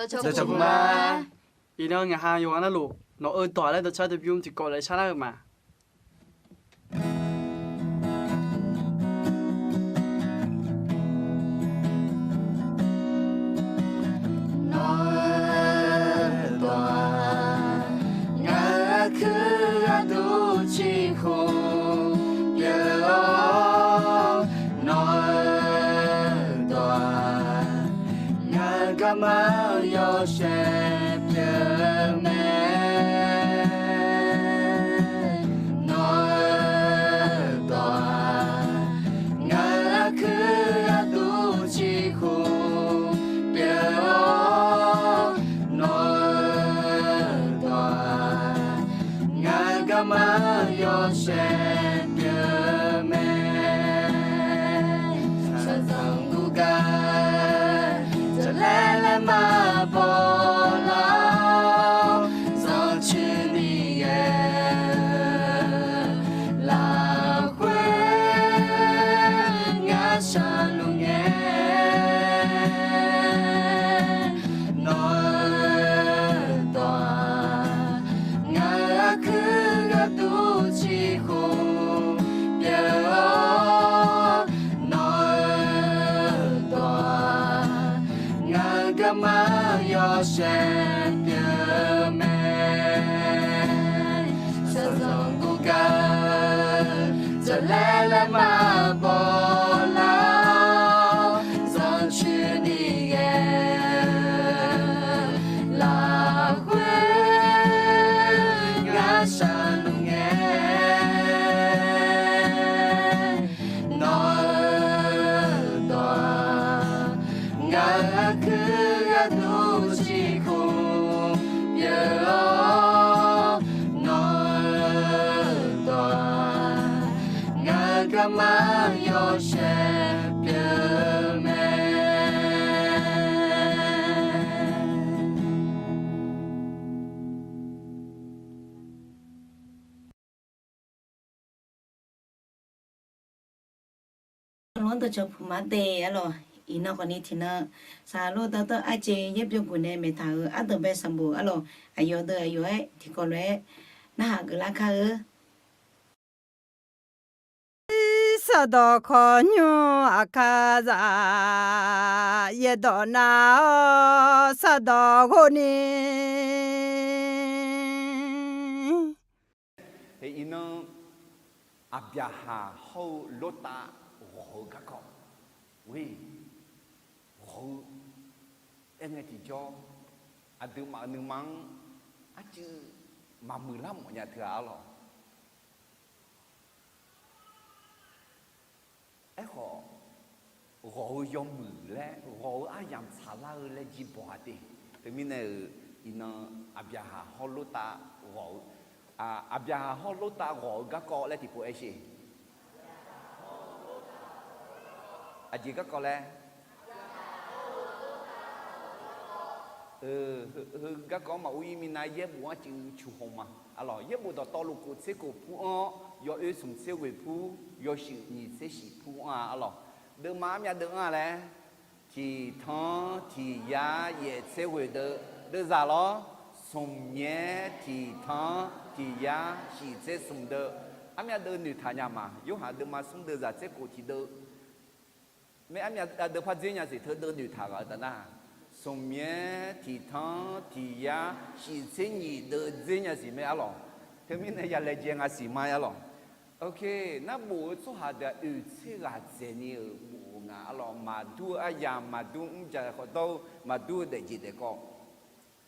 Giờ chồng mà ý nó nhà hàng dùng ăn nó lụ nó ơi tỏi lại tao chơi tập dung thì gọi lại sao mà Mà yo sẽ nhớ mẹ nói tòa ngã cứ tu chi khu biểu nói tòa ngã cả mà yo sẽ nhớ mẹ sa dòng tu ca lẽ mà bỏ lao do chưa đi là quên ngã xa luôn nghe nói tòa ngã cứ ngã tu chi khổ biểu mà yo sẽ nhớ mẹ sa dòng tu ca giờ lẽ mà bỏ lao do chưa đi là quên ngã xa luôn nghe nói tòa ngã cứ tu chi khổ biểu nói tòa ngã cả mà yo sẽ biểu mẹ luôn tôi chụp mà tê alo ina ko ni thina sa lo ta ta a che yep jo gune me tha a to be sambu alo ayo de ayo e thi ko le na ha gla kha sa do kho nyu akaza ye do na sa do go ni thì ino abyaha ho lota ho ka ko wi ho em nghe thì cho anh tự mà nương mắng á chứ mà 15 ở nhà thừa alo ấy họ gọi do mười lẽ gọi ai làm xả la lẽ chỉ bỏ đi thì mình này ino abyaha ho lota gọi abyaha ho lota gọi các con lẽ thì phụ ấy gì gì các con lẽ các con mà uy mình nói dễ bùa chữ chủ hồng mà alors dễ bùa to lục cột sẽ cổ phụ do ơi sùng sẽ về phụ do sự nhị sẽ sĩ phụ alors đừng má nhà đừng lẽ thì thằng thì giá dễ sẽ về đỡ giả lo sùng nhẹ thì thằng thì giá sĩ sẽ sùng đỡ nhà đỡ nữ thà nhà mà yếu hà đỡ mà sùng đỡ giả sẽ cổ thì đỡ mấy nhà đỡ phát triển nhà sẽ thưa đỡ nữ thà ở đó na song miên thì thang thì ya chỉ sinh nhị đỡ dễ nhà gì mấy alo thế mình này ya lấy chuyện à gì mai alo ok na bộ số hạt đã chế là dễ nhiều bộ ngà alo mà đua ai yam mà đua giờ họ đâu mà đua để gì để có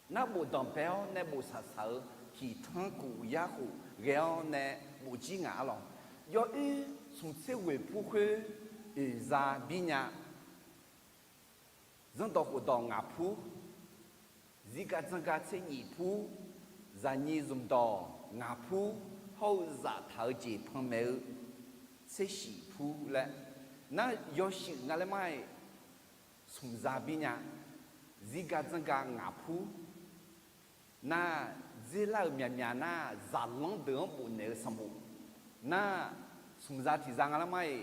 na bộ đồng béo na bộ sạch sỡ thì thang cụ ya cụ ghéo na bộ chỉ ngà alo do song sẽ về phụ khuê ra bên nhà dân tộc của đòn ngã phú, gì cả dân cả sẽ nhị phú, gia nhị dùng đò ngã phú, hậu giả thở chỉ phong mèo sẽ xỉ phú lẽ, na do xỉ na lẽ mai, sùng gia bên nhà, gì cả dân cả ngã phú, na dễ là nhà nhà na giả lăng đường bộ nề sầm bộ, na sùng gia thì rằng lẽ mai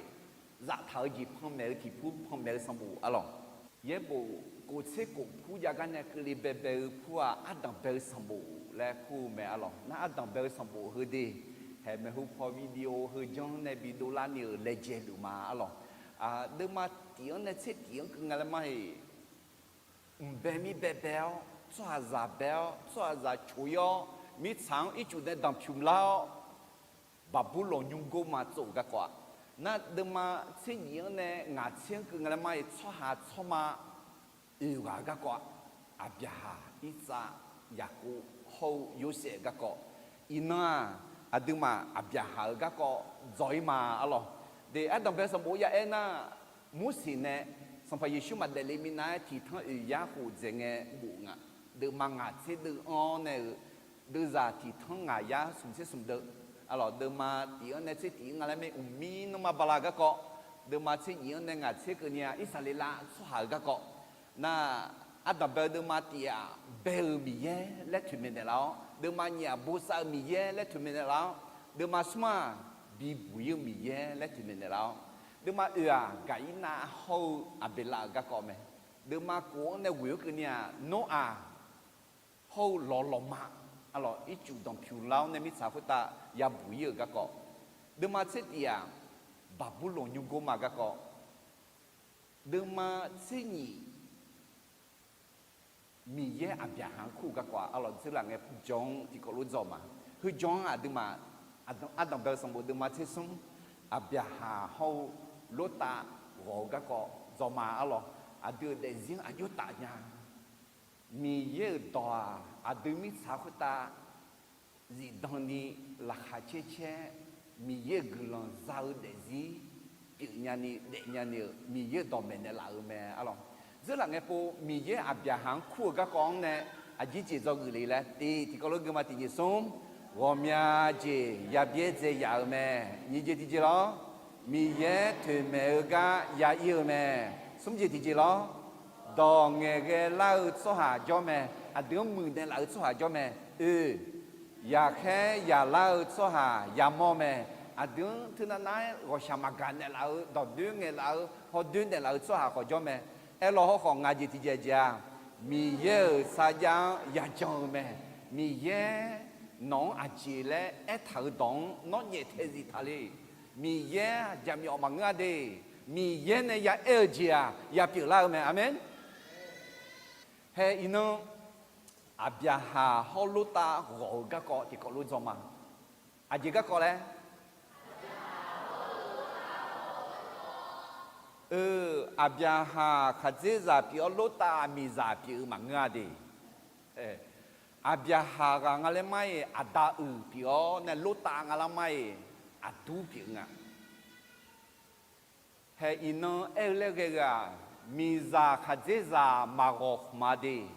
giả thở chỉ phong mèo thì phú phong mèo sầm bộ alo 也不过去过铺呀个呢，个里白白铺啊，阿当白上步来铺没阿咯，那阿当白上步好的，还没好拍 video 好将那比多拉尼来接路嘛阿咯，啊，那么点呢？这点个俺们系，白米白白，抓杂白，抓杂秋药，米长一就在当票老，把不老用过嘛做个quoi。那那么这样呢？俺前个俺们撮下撮嘛，有个个阿别哈一扎也个好有些个个，伊那阿对嘛阿别哈个个在嘛阿咯，de阿当别什么呀？那目前呢，上回耶稣嘛在里面呢，提倡有呀胡子个木啊，de嘛俺这de安呢，de za提倡俺呀什么什么的。alors de ma tiang ne se tiang ala me ummi no ma balaga ko de ma se tiang ne nga se ke nia isalila so ha ga ko na ada be de ma tia be mi ye le tu me de lao de ma nia bo sa mi ye le tu me de lao de ma sma bi bu ye mi ye le tu me de lao de ma ga ina ho abela ga ko me de ma ko ne wi ke nia no a ho lo ma alors ít chủ động phiêu lao nên mình sao phải ta ya bùi ở các cọ đừng mà chết tiệt bà bù lồng nhung cô mà các cọ đừng mà chết nhỉ mi ye à bia hàng khu các cọ alors thế là nghe jong thì có lúc mà hư jong à đừng mà đồng bèo sông bồ đừng mà chết sông à bia hà hậu lót ta gõ các cọ do mà alors à đưa để riêng à yết ta nha mi ye đòa à đưa mi sao ta gì đằng đi là khá chế chế mi ye gửi giao để gì kiểu nhà ni để nhà ni mi ye đòi mình để làm mà alo rất là nghe po mi ye à bia hàng khu các con này à chỉ cho gửi lại thì có lúc mà thì sống gồm nhà chỉ ya biết gì ya mà như gì đó mi ye thuê mẹ ga ya yêu mà sống gì thì đó đò nghe cái lao số hà cho mẹ à đứa mừng để lao số hà cho mẹ ya khe ya lao số hà ya mò mẹ à đứa thứ này gọi sao mà gan để lao đò đứa nghe lao họ đứa để lao số hà họ cho mẹ em lo họ còn ngay gì thì giờ mi ye sa ya cho mẹ mi ye nó à chỉ là em thở đón nó nhẹ thế gì thà đi mi ye jam yo bằng ngay đi mi ye này ya elgia ya biểu lao mẹ amen he ino abia ha holuta go ga ko ti ko lu zoma aji ga ko le abia ha khaje za pi luta mi za pi ma nga de abia ha ga ngale mai ada pi o ne luta ngala mai adu pi nga he ino ele ga mi za khaje za ma go ma de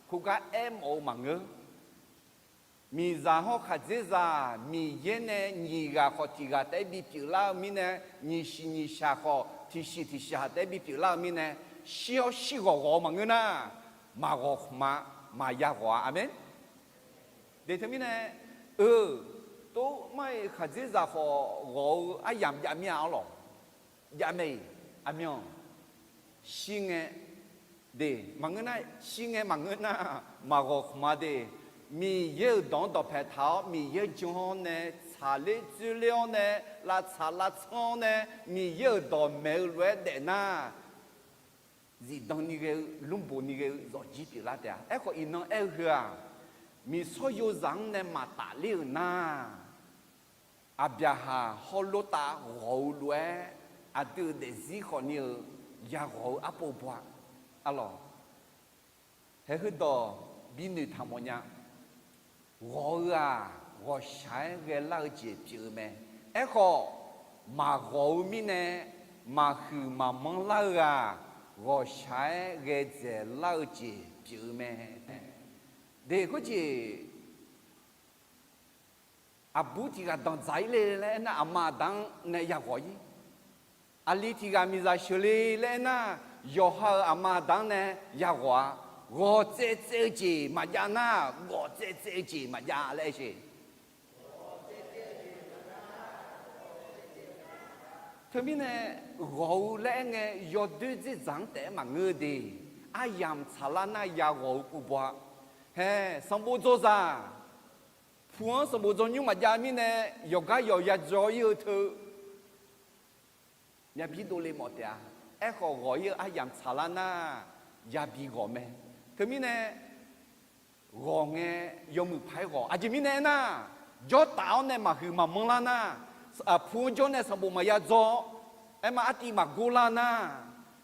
khu ga em o ma ngơ mi za ho khaje za mi ye ne ni ga kho ti ga te bi pi la mi ne ni shi ni sha kho ti sha te bi pi la mi ne xiao xi go ma ngơ na ma go ma ya go amen de te mi ne to mai khaje za kho go ayam ya miao lo ya mei amion 신의 네 망은아 신의 망은아 마고 마데 미예 동도 배타 미예 중원에 살리 줄려네 라 살라촌에 미예 도 메르데나 지동니게 lum보니게 조지피라데 에코 이노 에흐아 미 소요장네 마타리나 아비아하 홀로타 고르에 아드 데지 코니어 ya go apo bwa alo he hu do bi nu tham mo nya go go shai ge lao ji piu me e ko ma go mi ne ma hu ma mong lao go shai ge ze lao ji piu me de ko ji abu ti ga dang zai le na ama dang ne ya go yi ali tiga miza shuli le na yoha amadang ne yagwa go tse ji ma ya na go tse ji ma ya le shi thế mình này gấu lẽ nghe do đưa cái dáng té mà ngơ đi ai yam xả lan na ya gấu của bà he xong bố cho ra phun xong bố cho nhưng mà gia mình này do cái do ya cho yêu thư nhà bị đồ lên một tia ai họ gọi yêu ai yam xả lan na ya bị gọi mẹ thế mình này gọi nghe do mình phải gọi à chỉ mình này na do tao này mà hư mà mong lan na à phun cho này xong bố mà ya cho em mà ati mà gô lan na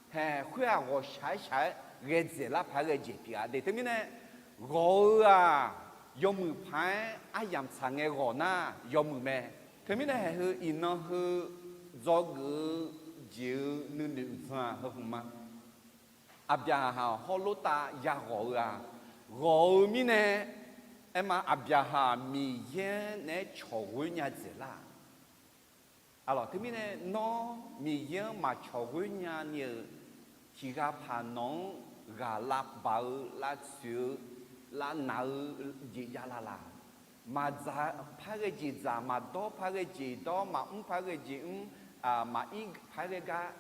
he khuya gọi sai cái gì là phải cái gì thì à để thế mình này gọi à do mình phải ai yam sang nghe gọi na do mình mẹ thế mình này hư in nó hư do cái chịu nữ nữ ra không mà áp giá hào họ lô ta ya gọi mình này em mà áp giá hà mi yên này cho người nhà gì là alors thế mình này nó mi yên mà cho người nhà nhiều chỉ gặp hà nông gà lạc bảo lạc sữa lạc nấu gì ya là mà giá phải cái gì giá mà đó phải cái gì đó mà phải cái gì à mà ít phải cái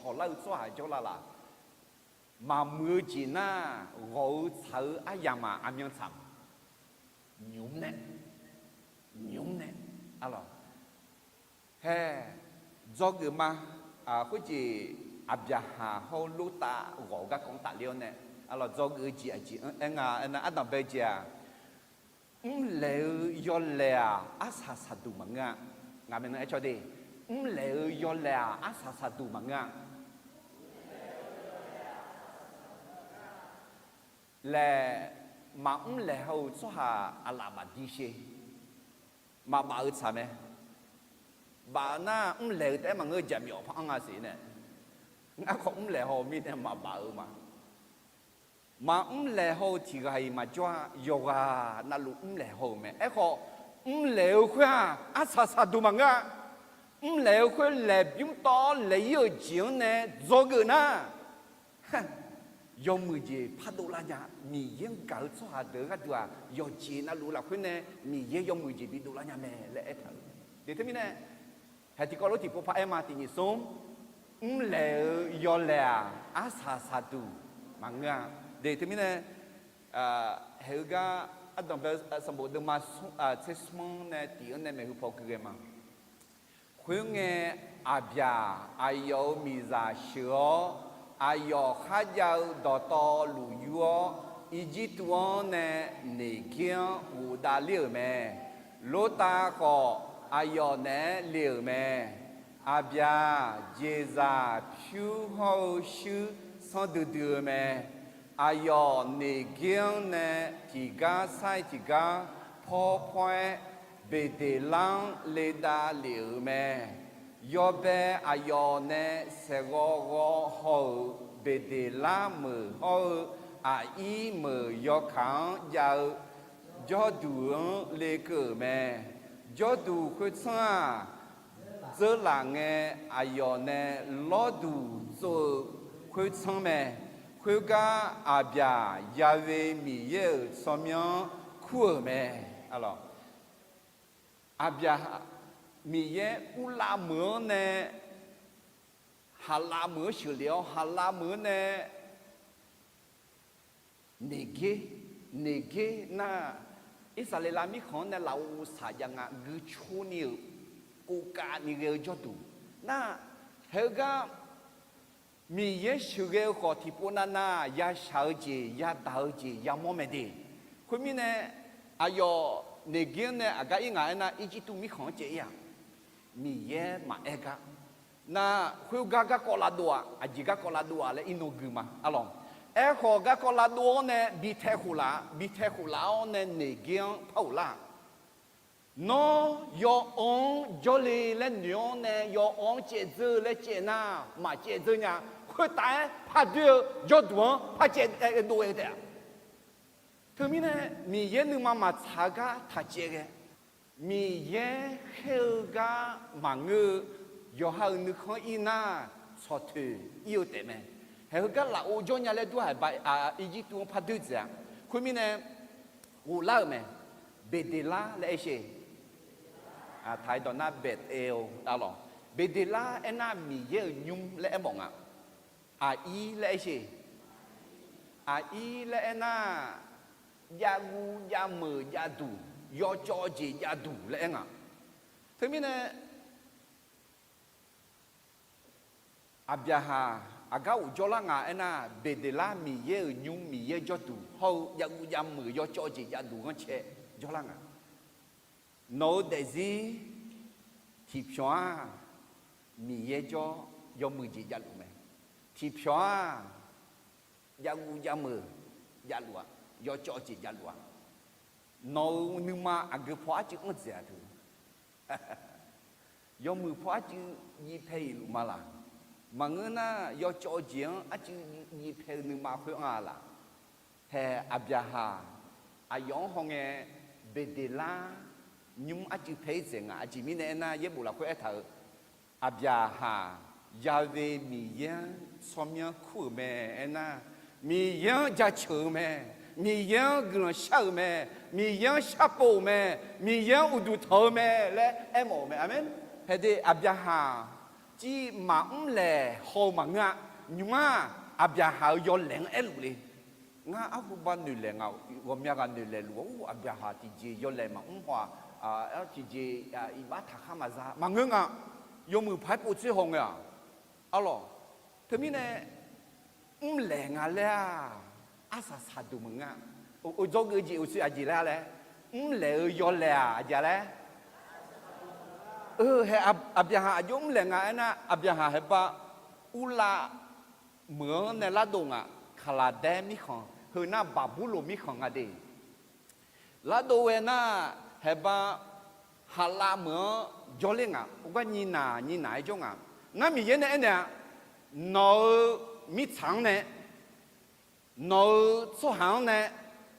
cho lâu xóa cho là mà mưa chỉ na gỗ thở ai yang mà ăn miếng sắm nhúng nè alo he do cái mà cái gì áp giá hà hô lú ta gỗ các con ta liêu nè alo do cái gì anh ăn tạm bây giờ lệ do lệ sa du mà ngà mình nói cho đi lệ do lệ sa du mà lệ mà lệ hậu số hà là bà đi xe mà bà ở sao mẹ bà na lệ thế mà người chậm nhỏ phăng à xí nè ngã không lệ hậu mi thế mà bà ở mà lệ hậu thì cái mà cho yoga na lu lệ hậu mẹ ấy họ lệ khoa sa du mà lệ khoa lệ chúng to lệ ở chuyện nè do cái na do mười gì phát đồ là nhà mì yên cởi số hạt đỡ cái đùa do chị na lú là khuyên nè mì yên do mười gì bị đồ là nhà mẹ lẽ thật để thế mình nè hay thì có lúc thì có phải em mà thì nhị sống lẽ do lẽ sa du mà nghe để thế mình nè hay cái anh đồng bào sầm bộ đừng mà chết mong nè tiếng nè mình phải cái mà khuyên nghe abia ayo mi ra sửa ayo khajau doto luyo ijituone nekian uda liu me lota ko ayo ne liu me abia jeza phu ho shu san de me ayo nekian ne tiga sai tiga po point bede lang leda liu me yo be ayone sego ho bede la mu ho a i mu yo khang ya yo du le ke me yo du khu sa zơ la nge ayone lo du zo khu sang me khu ga abia ya ve mi ye so myo khu me alors abia mi ye u la mưa nè hà la mưa xử liệu hà la mưa nè nề ghê na Israel mi khon nè lau sa yang a gu chu ni u ka ni ge cho tu na hega mi ye xử ge ko ti pu na ya sao ji ya dao ji ya mo me di khu mi nè ayo nề ghê nè aga inga na i ji tu mi khon je ya mi ye ma ega na khu ga ko la doa aji ga ko la doa le inoguma along e ho ga ko la doa ne bi the khula ne ne gian paula no yo on joli le nyo ne yo on che zhe le che na ma che zhe nya khu tai pa de yo duo pa che do e de thứ mi ne mi ye nu ma cha ga ta che ge mi ye heo ga mà ngư yo hao nu khó ina so tu yêu te me heo ga la o jo nya le du hai bai i ji tu pa du zia khu mi ne u la me be de la le she thai do na bet el da lo 别的啦，那米也用来忙啊，啊伊来些，啊伊来那呀乌呀么呀度，要交接呀度来啊，特别呢，阿边哈。aga ujola nga ena bedela mi ye nyum mi ye jotu ho ya u ya mu yo cho ji ya du ngon che jola nga no de zi ti phwa mi ye jo yo mu ji ya lu me ti phwa ya u ya mu ya lu yo cho ji ya lu no nu ma aga phwa chi ngot zia tu yo mu phwa chi yi pei lu ma la mà người na do cho chuyện á chứ gì phải nương mà phải à là hè Abraha ayong hong nghe bedela nhưng á chứ phải gì à chỉ mình này na yết bù là phải thở Abraha Yahweh mi yên xóm nhớ khu mẹ na mi yên gia chữ mẹ mi yên gần sao mẹ mi yên sắp bồ mẹ mi yên udu thở mẹ lẽ em ổn mẹ amen hè đi Abraha chỉ mà lệ hồ mà ngã nhưng mà abia hao yo leng eluli ngã áo ban nữ lệ ngạo gồm nhà gan nữ lệ lúa abia ha thì chỉ yo lệ mà hoa chỉ ibat thà mà ra mà ngã yo mưu phải bút chữ hồng à alo thế mình này lệ ngã lệ asa sa du mừng ngã ô cho cái gì ô sự gì lệ lệ yo lệ à gì lệ he abia yom lenga na abia he ba ula mưa ne la donga khala de mi khon he na babulo mi khon ade la do we na he ba hala mưa jolenga uga ni na jonga na mi ye ne ne no mi chang ne no so hang ne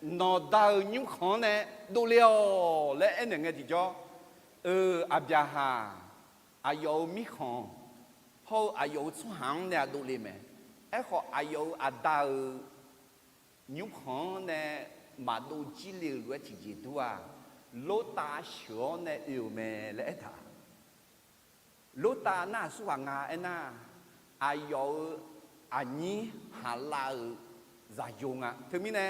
no da nyum khon ne do leo le ene nge di jo abia ha ayo mi khon ho ayo chu hang ne do le me e ho ayo ada nyu khon ne ma do ji le lu chi ji do a lo ta sho ne yu me le ta lo ta na su wa nga e na ayo ani hala za yo nga thế mi ne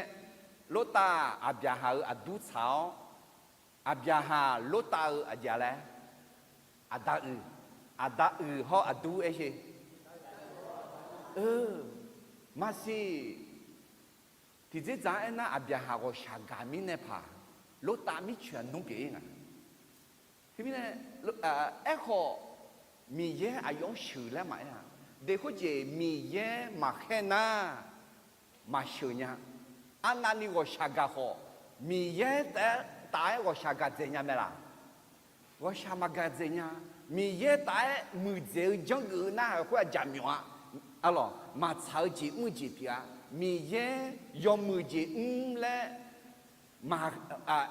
lo ta abia ha adu chao abia ha lota aja le ada ho adu e masih thì dễ dàng na abia ha go shaga mi ne pa lota mi chuan nung ke nga thì mi ne ho mi ye ayong shu le ma ya de ho je mi ye ma khena ma shu nya anani go shaga ho mi ye ta tại我下个怎样没啦？我下么个怎样？米也tại mười giờ trong cái na phải giảm nhỏ, à lo mà炒chỉ mười giờ phía米也要mười giờ lẽ mà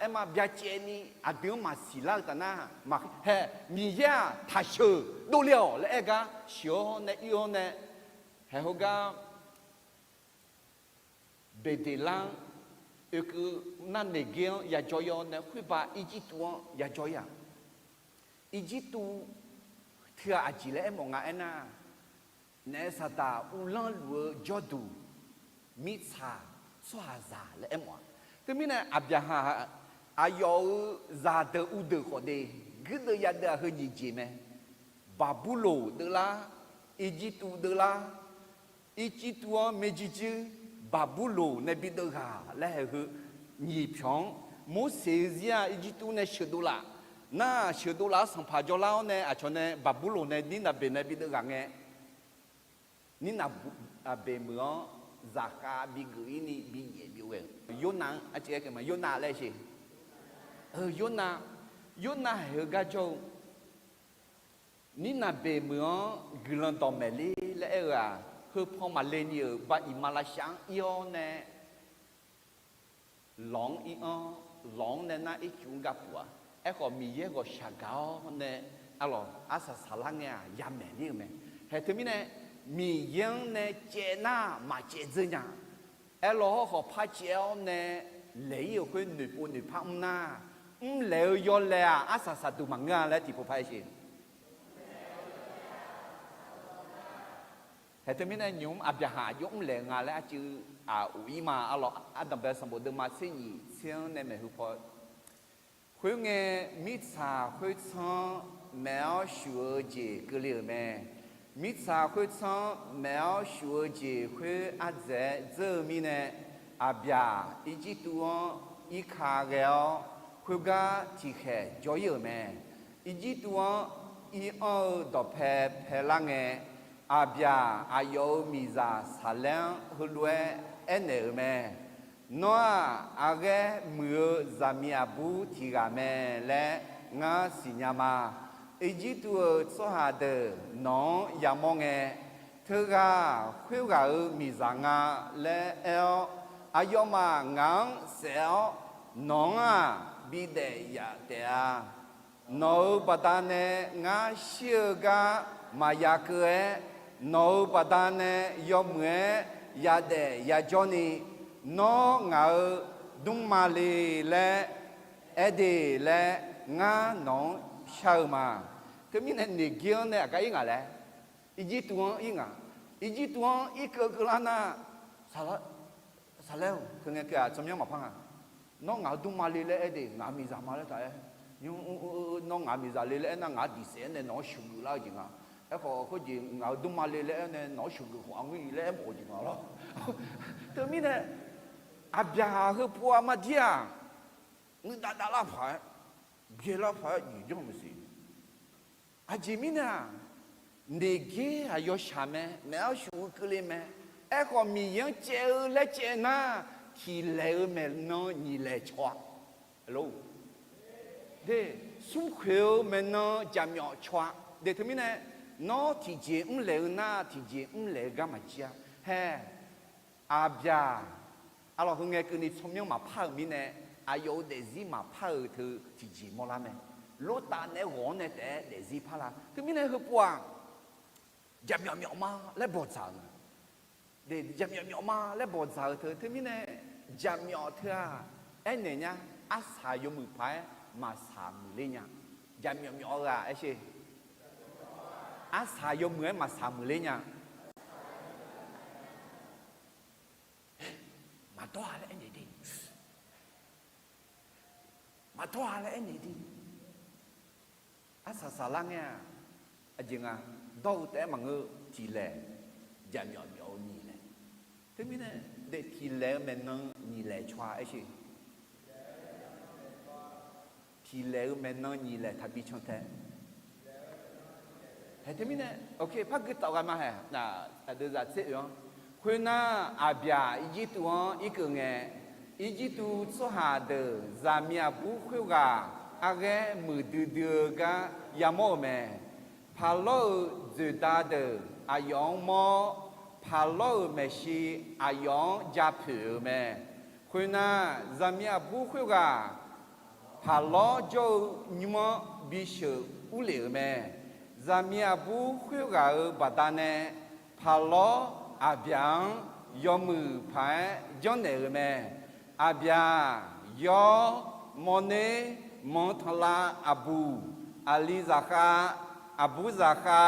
em mà bây giờ ni điều mà xí la ta na mà he米也他说都了了个小呢有呢还好个别的人。que na negel ya joyo ne khuba ijitu ya joya ijitu thia ajile monga ena ne sata ulan lu jodu mitsa swaza le emwa temina abyaha ayo za de u de khode gde ya de he ji ji me babulo de la ijitu de la ijitu mejiji babulo ne bidoga la he ni pyong mo sezia ijitu ne shedula na shedula sang pa jola ne a chone babulo ne ni na be ne bidoga nge ni na be mo zaka bi gui ni bi ye bi we yona a che ke ma yona le shi yona he ga jo ni na be mo glan to me le era hơi phong mà lên nhiều và im mà là sáng yêu nè long yêu long nè na ít chúng gặp của em có mi ye có sáng cao nè alo asa salang nha yam nè nhiều mẹ hệ thứ mi nè mi yang nè chế na mà chế gì nha alo họ phá chéo nè lấy yêu hơi nửa bộ nửa phăng na lấy yo lẹ asa sa tu mang nga lẹ thì phải gì hệ thế mình nhúng áp giá hạ nhúng lệ ngà lẽ chứ ủy mà đầm bè sầm bồ đầm mà xin nhị xin nên mình hụp phơi khuyên nghe mít xà khuyên sang mèo sủa gì cứ liều mè mít xà khuyên sang mèo sủa gì khuyên dễ giờ mi nè áp giá ý chí tuông ý khá ghẹo khuyên gà chỉ khẽ cho yêu mè ý chí tuông ý đọc phê lăng nghe abia ayo miza salen hulwe eneme noa age mu zamiabu tigame le nga sinyama ejitu sohade no yamonge thega khwega mizanga le el ayoma ngang sel nonga bide ya tea no badane nga shiga mayakue no badane yomwe yade ya Johnny no ngao dung mali le edi le nga no shauma thế mình nên đi kia này cái ngà lẽ ý tuông ý tuông ý cơ cơ lana sao leo cứ nghe kia trong nhau mà phăng nó ngao dung mali le edi ngao mi zama le tại nhưng nó ngao mi zali le na ngao đi xe này nó sung la gì ngà có gì ngao đun mà lệ này nó sụp hoàng người lệ một gì ngao đó, thế mình này áp giá hơi phù mà dia, người đã là phải, biết là phải gì chứ không gì, chỉ mình à, nề ayo xame, mèo sụp cái gì mè, có mình yang chơi lệ chơi na, thì lệ mè nó nhị lệ chua, hello, thế sung khéo mè nó chạm nhỏ chua, để thế mình này nó thì chỉ lệ na thì chỉ lệ gam mà chia he áp giá alo hôm nay cứ đi xong nhau mà phơi mình nè ayo để gì mà phơi thì chỉ mua làm nè lót ta nè gõ nè để gì phơi làm thì mình nè hơi buồn jam nhỏ mà lấy bột sao để jam nhỏ mà lấy bột sao thì mình nè jam nhỏ thôi anh này nhá áp xài vô mực phải mà xài mực lên nhá jam nhỏ là ấy gì xài vô mực mà xài mực lên nhá mà to là anh này đi mà to là anh này đi xài lăng nha anh à đâu té mà ngơ chỉ lệ jam nhỏ nhỉ lệ thế mình này để chỉ lệ mình nó nhỉ lệ choa ấy chứ chỉ lệ mình nó nhỉ lệ thà bị chọn thế thế mình này ok phát cái tàu cái mà hè là đưa ra sẽ rồi khuyên na abia ý tu ý cứ nghe ý tu số hà đờ zamia bu khuyên gà age mười đưa gà yamo mẹ palo zuda đờ ayong mo palo mẹ si ayong japu mẹ khuyên na zamia bu khuyên gà palo jo nhuma bishu ule mẹ zamia bu khuyên gà badane palo abiang yomu phai jonne me abia yo mone montala abu ali zakha abu zakha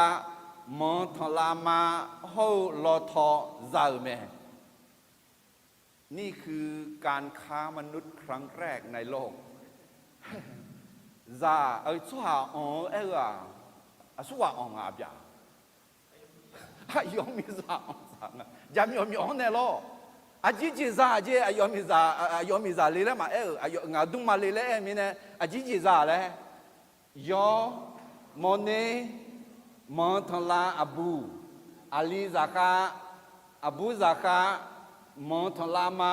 montala ma ho lo tho zao me นี่คือการค้ามนุษย์ครั้งแรกในโลกza suwa on era suwa on abia ayo mi za jam yo ne lo aji za je ayo mi za le le ma ayo nga dung ma le le mi ne aji za le yo mone montala abu ali zaka abu zaka montala ma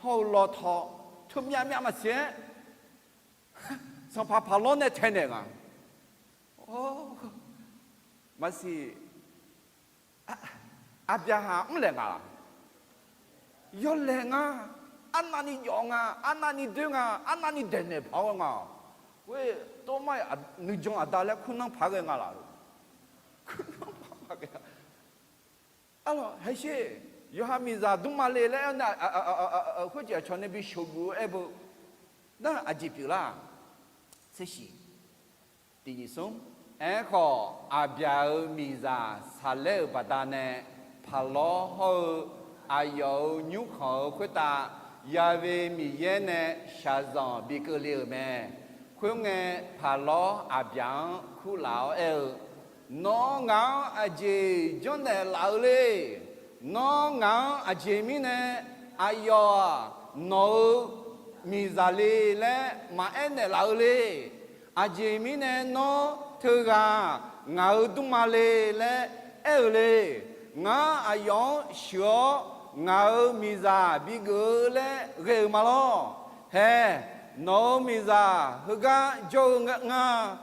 ho lo tho thum ya mya ma xian sao pa lo ne ten ne ga oh ma si Abraham le nga yo le nga anani yo nga anani de nga anani de ne pa nga we to mai ni jong adale khunang pha ga nga la khunang pha ga alors he yo ha mi za du ma le le na ho je chon ne bi shogu e bo na aji pi la se shi ti ni song e kho abia mi za sa le ba da ne 爬老后还有牛口回答，因为米耶呢下上比个了没，可能爬老阿边苦老了，侬硬阿姐将来老嘞，侬硬阿姐咪呢，哎呀，侬米扎哩嘞，马恩呢老嘞，阿姐咪呢侬特个熬东马嘞嘞，嘞。ngã ai yong xio ngã mi già bị gỡ lẽ ghê mà lo he nó mi già hư ga cho ngã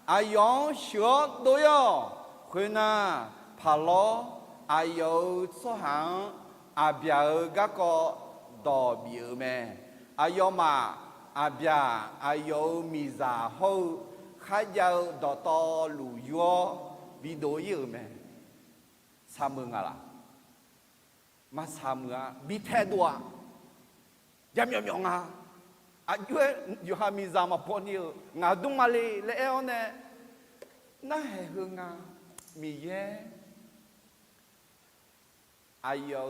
ai yong xio đôi yo khuyên na phá lo ai yo số hàng à bia ga có đò biểu mẹ ai yo mà à bia ai yo mi già hậu khai giao đò to lù yo bị đôi yo mẹ sa mưa ngà là mà sa mưa bị thay đua yam yam yam à à yêu ha mi za mà bọn yêu ngà đúng mà lẽ eo nè na hè hương ngà mi ye ayo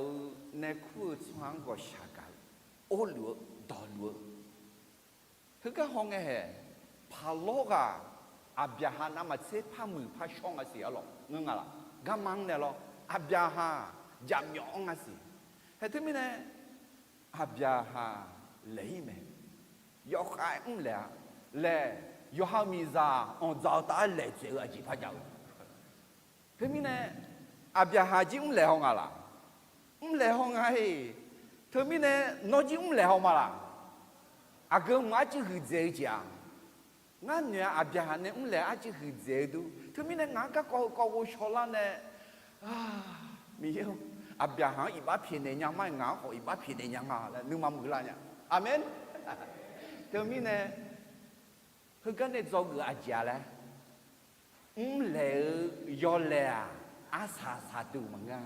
nè khu choáng của sa cái ô lúa đỏ lúa thứ cái hong hè phá lô à à bia hà nam mà xếp phá mười phá song à xí à lo ngưng à là gam mang nè lo Abyaha jam yong asi. Hãy mình nè Abyaha lấy mẹ. Yo khai lẹ yo ha mi za on zao ta lẹ chơi ở chỉ phải giàu. Thế mình nè Abyaha chỉ lẹ hông à là. Lẹ hông ai. Thế mình nè nó chỉ lẹ hông mà là. À cái mà chỉ hư dễ chả. Ngã nè Abyaha nè lẹ chỉ hư dễ du. Thế mình nè ngã cái câu số là nè. Mi yêu à bia hàng ít bát phiền này nhang mai ngáo họ ít bát phiền này nhang ngà là nương mà mưa là nhá amen theo mi nè hư cái này do người à già là lệ do lệ à sa tu mà nga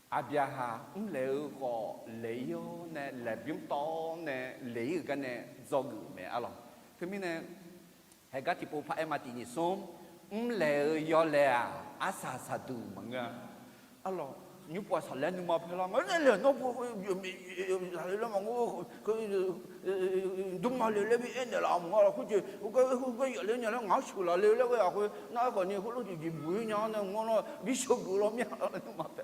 à bia hà lệ họ lệ yo nè lệ biếm to nè lệ cái này do người mẹ à lòng theo mi nè hay cái tipo phải em mà tỉ nhị xóm lệ do lệ à sa tu mà nga alors ñu po sa len ma pela ngale no po la ma ngo dum ma le bi en la ma la ku ji ku le nya la ngao chu la le le wa ku na ko ni ku lu ji bu nya na ngo no bi sho gu lo mya ma pe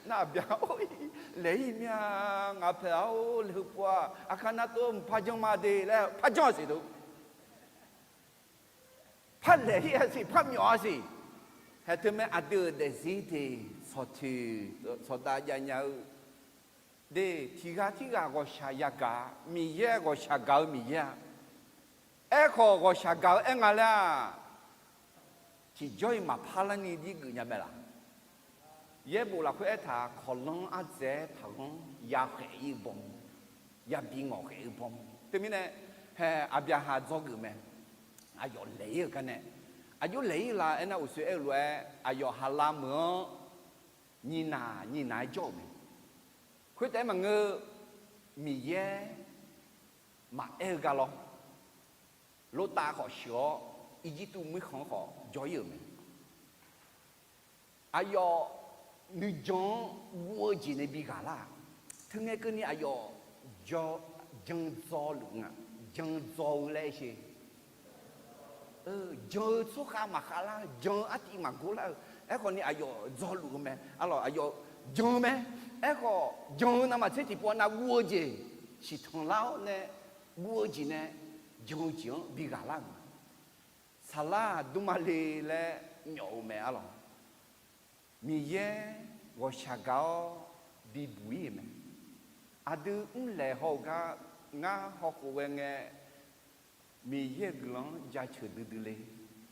na bia oi le mya nga pe ao le po akana to pa jong ma de le pa jong si do pa le ya si pa myo si hết thưa mấy anh đưa để gì thì so ta nhà nhau để thì gà có xài gà mì ye có xài gạo mì ye echo có xài gạo em à là chỉ chơi mà phá lên đi cái nhà mẹ là ye bù là cái thà khó lăng ăn dễ thằng ya khẽ bông ya bị ngọ khẽ bông thế mình này hè abia hà do cái mẹ ayo lấy cái này ayo lấy là anh nào suy elu ayo halam mưa nhìn nà cho mình khuyết thế mà ngơ mì ye mà el galo lô ta họ sửa ý tu mới khó họ giỏi rồi mình ayo nữ chọn vua gì này bị gà la thường nghe cái này ayo do dân do luôn à dân do lấy gì giờ số khá mà khá là giờ ít mà cố là ấy còn này ayo do luôn mẹ alo ayo giờ mẹ ấy có giờ nào mà sẽ chỉ bỏ na vua gì chỉ thằng lão nè vua gì nè giờ chuyện bị gà lăng sala dumali le nhậu mẹ alo mi ye go shagao bị bụi mẹ adu lệ hồ ga nga ho ko nghe mi ye glong ja chư du le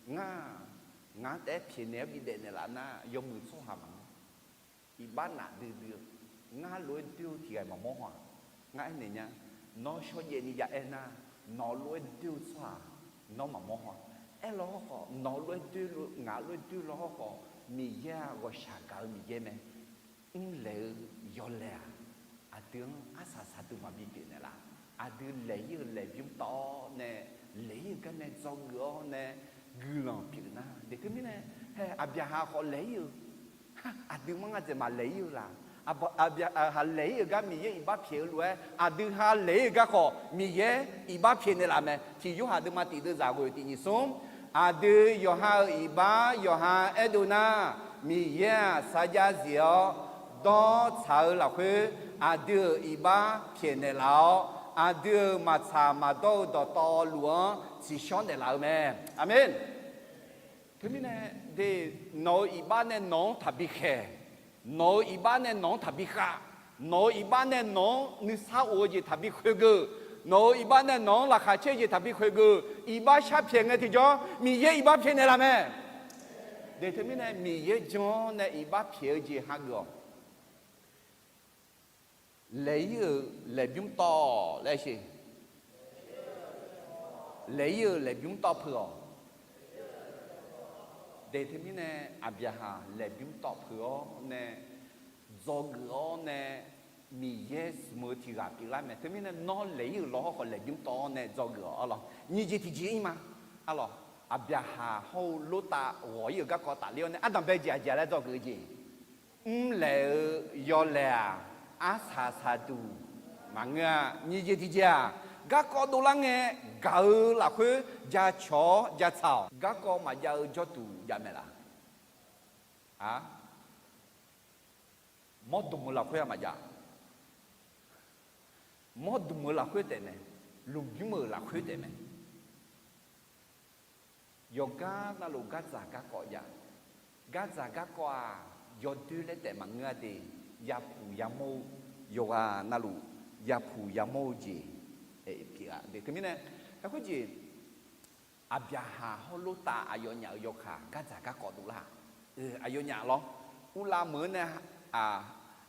nga té phiền nè bị đè nè là na yom mười số hàm i ban na du nga lối tiêu thì mà mò hoa nga này nhá nó cho ye ni ya na nó lối tiêu xóa nó mà mò hoa e lo họ nó lối tiêu nga lối tiêu lo họ mi ya go sha ga mi ye me lệ yo lệ à tướng à sa tu mà bị nè là à đưa lệ viêm to nè lấy cái này do ngựa nè gừ lòng chuyện na để cái này hay à bia hà họ lấy Adu mengajar Malay lah. Ha lấy cái mì ye iba phiền luôn. Adu ha lấy cái khó mì ye iba phiền này làm thì yo adu mà tidur giả rồi thì nisum. Adu yo ha iba yo ha eduna mì ye saja zio do chào là khuê. Adu iba phiền này lão. Adu mà chả mà đâu đó to luôn chỉ chọn này lão mẹ. Amen. Thế mình này để nói iba này nói thà bị khè. Nói iban에 non tabika, nói iban에 non nisauoji tabi khugu, nói iban에 non la khacheji tabi khugu, iba sha phiền thì cho mi ye iba phiền này làm mẹ, để thế mình này mi ye cho này iba phiền gì hả gò, lấy biếng to lấy gì, lấy biếng to phở. Để thế mình nè, abia ha, lấy biếng tọp phở nè, do gỡ nè, mì yes mới thì gặp đi lại mẹ. Thế mình nè, nó lấy ở đó họ lấy biếng to nè, do gỡ lo. Như vậy thì gì mà, alo, abia ha, hậu lô ta, tôi ở các con ta liêu nè, anh làm bây giờ lại do cái gì? Lệ, yo lệ, sa tu, mà nghe, như vậy thì gì à? Các con đồ lăng nghe, gạo là khuê, gia chó, gia chảo. Các con mà gia cho tù, gia mẹ là. À? Mất đồ mưa là khuê mà gia. Mất đồ mưa là khuê tệ này. Lùm dũng mưa là khuê tệ này. Yo gác là lù gác giả gác gọi gia. Gác giả gác qua, yo tư lấy tệ mà nghe đi. Gia phù gia mô, yo à nà lù, gia phù gia mô gì. Để thế mình này, cái gì, abia ha, họ lô ta ayo nhà ayo khá, các giá các cọ đủ là, ayo nhà lo, ula mới này,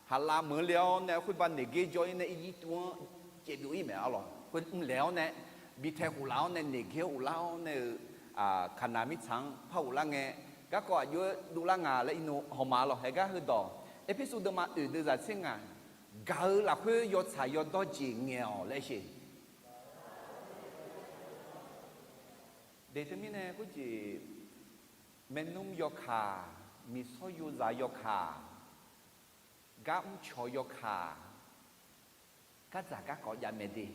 hà la mới léo này, khuyên ban này ghé cho này ý tuôn, chế biểu ý mẹ alo, khuyên léo này, bị theo ula này, này ghé ula này, khán giả mít sáng, phá ula nghe, các cọ ayo đủ là ngà lại ino, họ mà lo, hay các hơi đỏ, episode mà đưa ra xem ngà, gạo là khuyên yo xài yo đó chỉ nghèo lại gì. Để thế mình này có gì men nung yo khà, mi so yo za yo khà, gam cho yo khà, các giá các có giá mẹ đi,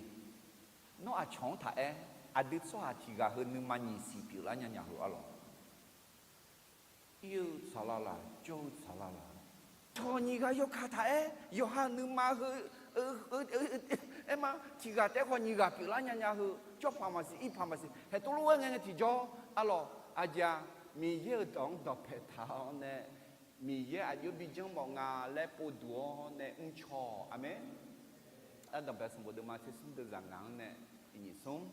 nó à chọn thà đứt số hạt thì gà hơn nhưng mà nhị xì biểu là nhà hữu alo, yêu sao la, châu sao la, cho nhị gà yo khà thà yo ha nhưng mà hư em mà chỉ gà té qua nhị gà biểu là nhà hữu cho pharmacy ít pharmacy hệ tôi luôn nghe thì cho alo aja mi ye dong đọc hệ thảo nè mi ye ayo bị trong bọn ngà lẽ bồ đũa nè cho amen anh đọc bài số 1 mà sẽ xin được giảng ngắn nè ý sống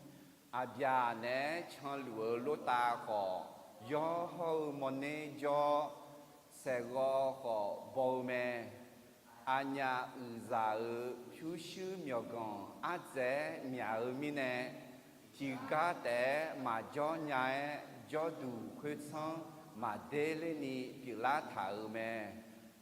aja nè chọn lúa lúa ta có do hậu money do sẽ có bầu mẹ anya za phiu phiu miao gong a ze miao mi nè chỉ cả té mà cho nhai cho đủ khuyết xong mà để lên đi bị lá thảo mẹ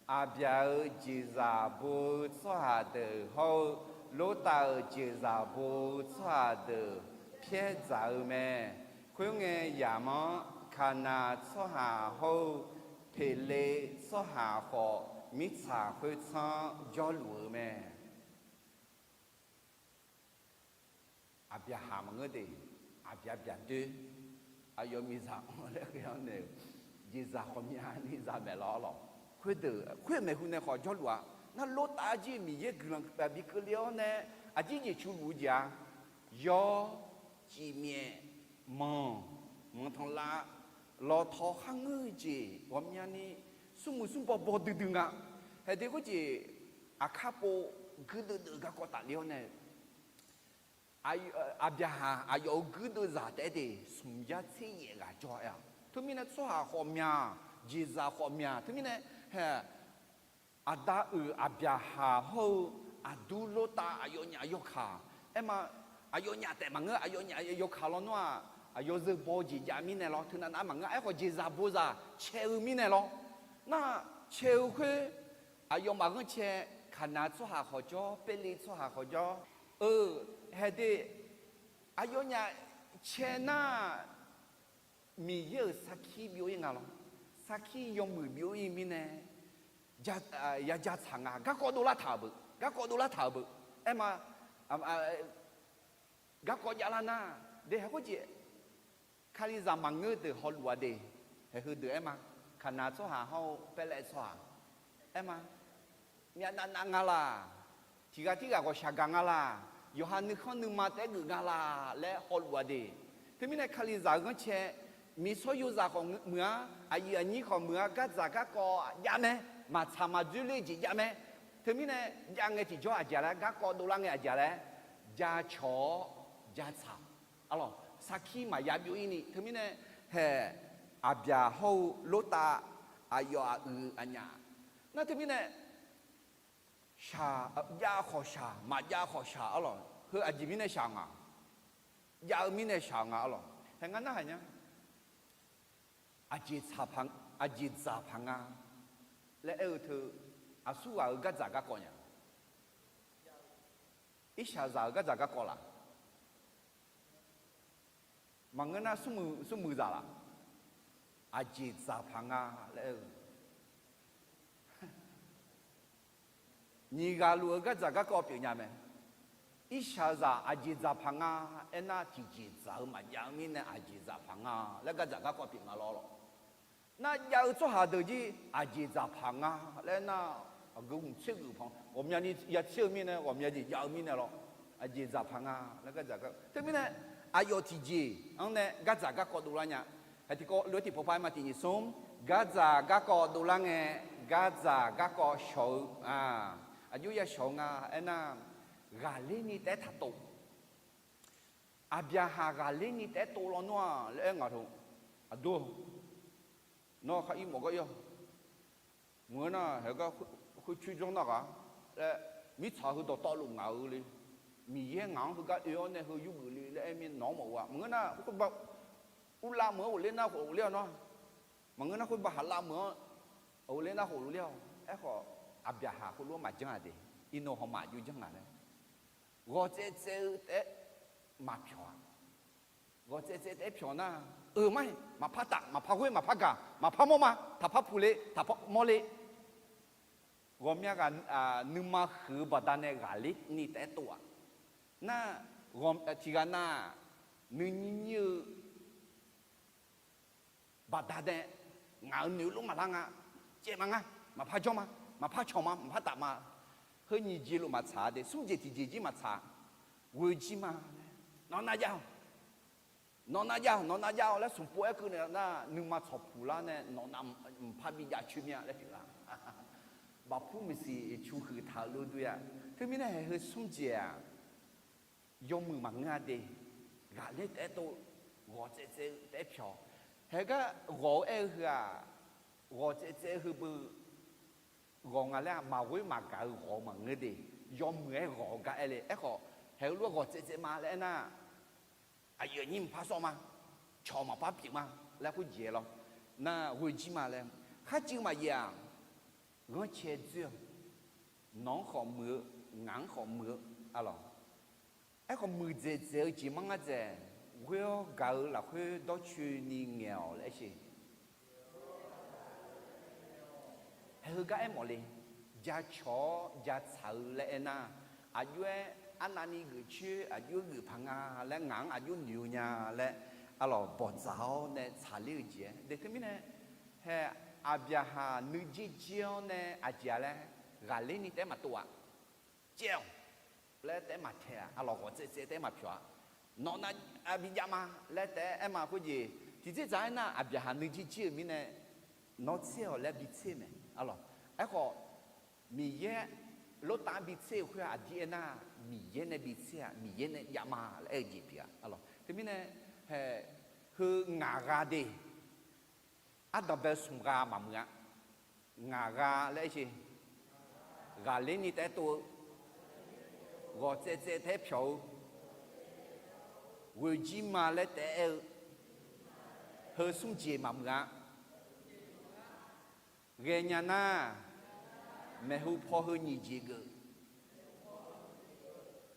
à bây chỉ giả bộ cho hà tử hậu lỗ tàu chỉ giả bộ cho hà tử phía giả mẹ khuyên nghe giả mỏ khả năng cho hà hậu thể lệ cho hà họ mít xả khuyết xong cho lúa mẹ abia ham ngơ đi abia tu ayo mi za le cái này gì za không nhà ni za mẹ lo khuyên mẹ hun này họ cho lúa nó lót ta chỉ mi ye gần bị cái liao này chỉ gì chú lúa già yo chỉ mẹ mong thằng la lo thọ khang ngơ gì hôm nhà ni sum bo từ ngã hay thế có gì akapo cứ từ các con ta liao này abia ayo gudu za te de sumja chi ye ga jo ya to mi na so ha ho mya ji za ho mya to mi na he ada abia ha ho adu lo ta ayo nya yo kha ema ayo nya te mang ayo nya yo kha lo no ayo ze bo ji ja mi ne lo to na na mang ai ho ji za bo za che mi ne lo na che kwe ayo mang che khana so ha ho jo pe li so ha ho jo hệ đi, ayo nhà chena mi ye saki biểu hiện nào, saki yong mười biểu hiện mi nè, ya ja changa ga ko do la tha bu em mà ga ko ya la na de ha ko ji khali za mang ngư từ hol wa de he hư de em mà khana so ha ho pe le so em mà nya na ngala tiga ko shaga ngala yohan ni khon nu ma te gu ngala le hol wa de thế mình này khali za ngơ che mi so yu za ko mưa ai anh ko mưa ga za ga ko ya me mà cha ma du le ji ya me thế mình này ya nghe chỉ cho à la ga ko do la nghe à la ja cho ja cha alo sakhi mà ya biểu ini thế mình này he abia ho lota ayo anya na thế mình này sha ya kho sha ma ya kho sha alo hư à gì mình này sha nga ya mình này sha nga alo thế ngắn na nhá aji za phang à lẽ thử asu à ga za ga ko nya isha za ga ko la mangana sumu za la aji za phang à lẽ ni ga lu ga za ga ko biểu nya me isha za aji za phang à ena ji za ma yang min ne aji za phang à lẽ ga za ga ko biểu nga lo lo那要做下头的阿姐杂旁啊，来那啊个我们吃个旁，我们家的也吃面呢，我们家的要面呢咯，阿姐杂旁啊，那个这个，这边呢阿要提起，然后呢，个这个角度来讲，还提个落地破坏嘛，第二松，个这个角度来讲，个这个小啊，阿有也小啊，那咖喱你得太多，阿边下咖喱你得多了喏，来我头阿多。nó khai một cái người na hay cái khu chuyên trong đó cả, mi cha hư đồ to lùng ngầu đi, mi ye ngầu hư cái yếu này hư yêu người đi, em nó một à, người na khu bảo ula mỡ lên na hồ liao nó, mà người na khu bảo hà la mỡ lên na hồ liao, ấy họ áp giá hà khu lúa mà chẳng hạn đi, ino họ mà yêu chẳng hạn đấy, gọi chế để mà phiền, gọi chế để phiền na. Mai mà phá tạc mà phá huế mà phá gà mà phá mô mà thà phá phù lê thà phá mô lê gồm nhà gà nương mà khử bà đàn này gà lít ní té tùa na gồm chỉ gà na nương như bà đàn này ngạo níu lúc mà lăng à chế mà phá cho mà phá cho mà phá tạc mà hơi nhị gì lúc mà trả để xuống gì thì gì mà trả vui chi mà nó na giao nó na giao là sủng bố cái này na nương mà chọc phù la này nó nằm phá bị giá chim ya là kiểu là bà phụ mình si chú khử thảo luôn đấy à thế mình này hơi sung dẻ dùng mực mặn ngà đi gà lấy té tô gõ chế té phiểu hay cái gõ ấy à gõ chế hư bự gõ ngà lẽ mà với mà cả gõ mà ngơ đi dùng mực ấy gõ cái này ấy gõ hay lúc gõ chế mà lẽ na à giờ nhìn phá sao mà cho mà phá bị mà là có dễ lắm na hồi chi mà là khác chứ mà giang ngó che chưa nó khó mưa ngắn khó mưa à lo ấy khó mưa dễ chỉ mang cái dễ quên gạo là quên đó chuyện đi nghèo lại gì hay cái em mọi lên gia chó gia sầu lại na à vậy anh anh người chơi à yêu người phăng à lại ngang à yêu nhiều nhà lại à lo bỏ giáo này trả lời gì để cái này he à bia ha nữ chi chiêu này à chị lại gà lên đi té mặt tua chiêu lại té mặt thế à lo có chế té mặt phiền nó na à bia mà lại té em mà cái gì thì cái trái na à bia ha nữ chi chiêu mình này nó chiêu lại bị chiêu này à lo ấy có mi ye lúc ta bị chiêu khi à đi na mi ye này bị chiêu mi ye này ya mà lại gì bia à lo thì mình này he hư ngà gà đi à đặc biệt sung gà mà mưa ngà gà lấy gì gà lên đi té tu gọi chế té phiếu người chỉ mà lấy té hư sung chế mà mưa ghé nhà na mẹ hư phô hư nhị gì cơ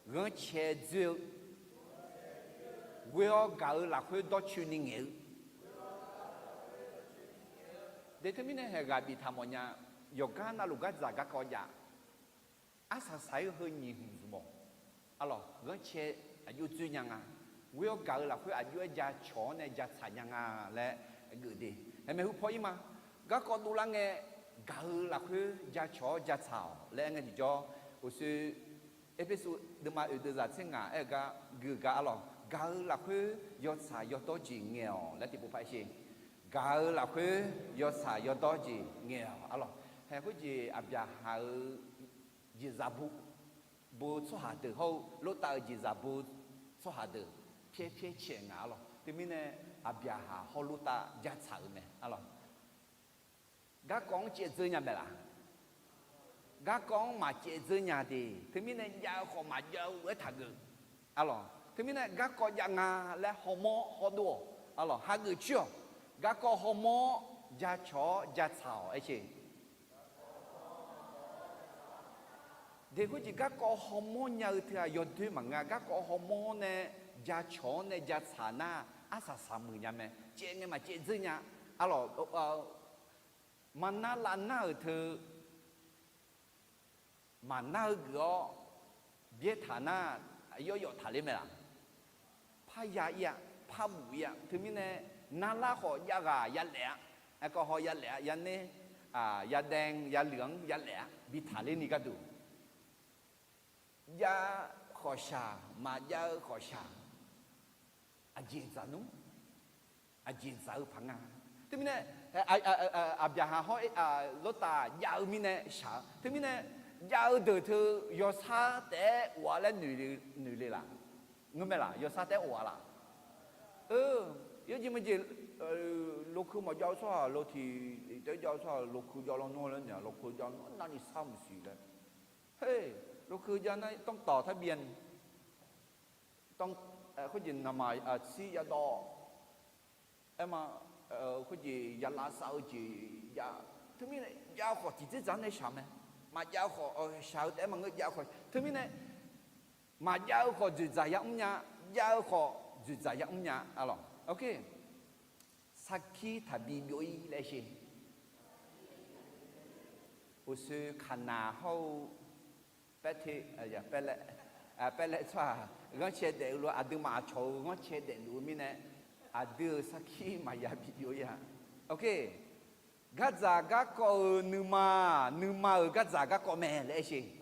gỡ che dưa quê ở gạo là quê đó chuyên nghiệp để thế mình hay gà bị tham gia 有干那路个咋个搞呀？啊啥啥有很严重么？啊咯，我切有最样啊，我要搞了会啊有家桥呢家产样啊来个的，还没有破译吗？个搞多啷个搞了会家桥家草来个就我是。episode dema udah zatsen nga ga ga lo ga la khu yo sa yo to ji nghèo la ti bu phai shi ga la khu yo sa yo to ji nghèo alo he khu ji abya ha ji za bu so ha de ho lo ta ji za bu so ha de pie pie che nga lo ti mi ne abya ha ho lo ta ja cha me alo ga kong che zhe nya me la gác con mà chế dư nhà thì thế mình này giao họ mà giao với thằng người alo thế mình này gác con nhà nga là họ mò họ đùa alo hai người chưa gác con họ mò gia chó gia thảo ấy chứ để có gì gác con họ mò nhau thì à yon thứ mà nga gác con họ mò này gia chó này gia thảo na à sa sa mười nhà mẹ chế nghe mà chế dư nhà alo mà na là na ở thứ mà na gõ biết thà na yo thà lên mày à, phá ya phá bụi ya, thứ mình này na la họ ya gà ya lẻ, có họ ya lẻ ya nè ya đen ya lưỡng ya lẻ, bị thà lên đi cái đủ, ya khó xả mà ya khó xả, gì ra nung, gì ra ở phẳng à, thứ mình này bây giờ họ lót ta ya mình này xả, thứ mình này giao từ thứ yo sa té quả là nữ là ngâm mẹ là yo sa té quả là yo chỉ mà chỉ lúc khi mà giao sao lúc thì tới giao sao lúc khi giao nó nói lên nhỉ lúc khi giao nó là sao mà xí đấy hey lúc khi giao nàyต้องต่อทะเบียนต้องเขายินนามายซียาดอmàเขายินยาลาซาจียาทุกมีเนี่ยยาขอที่จะจันใน啥么mà giao họ sao để mà người giao họ thứ mình này mà giao họ dự giải ông nhà giao họ dự giải ông nhà alo ok saki thabi bioi lại gì usu khana hậu bé thì giờ bé lại cho ngon chế để luôn adu mà chầu ngon chế để luôn mình này adu saki mà ya bioi à ok gác giả gác có numa ở gác giả gác có mẹ lẽ gì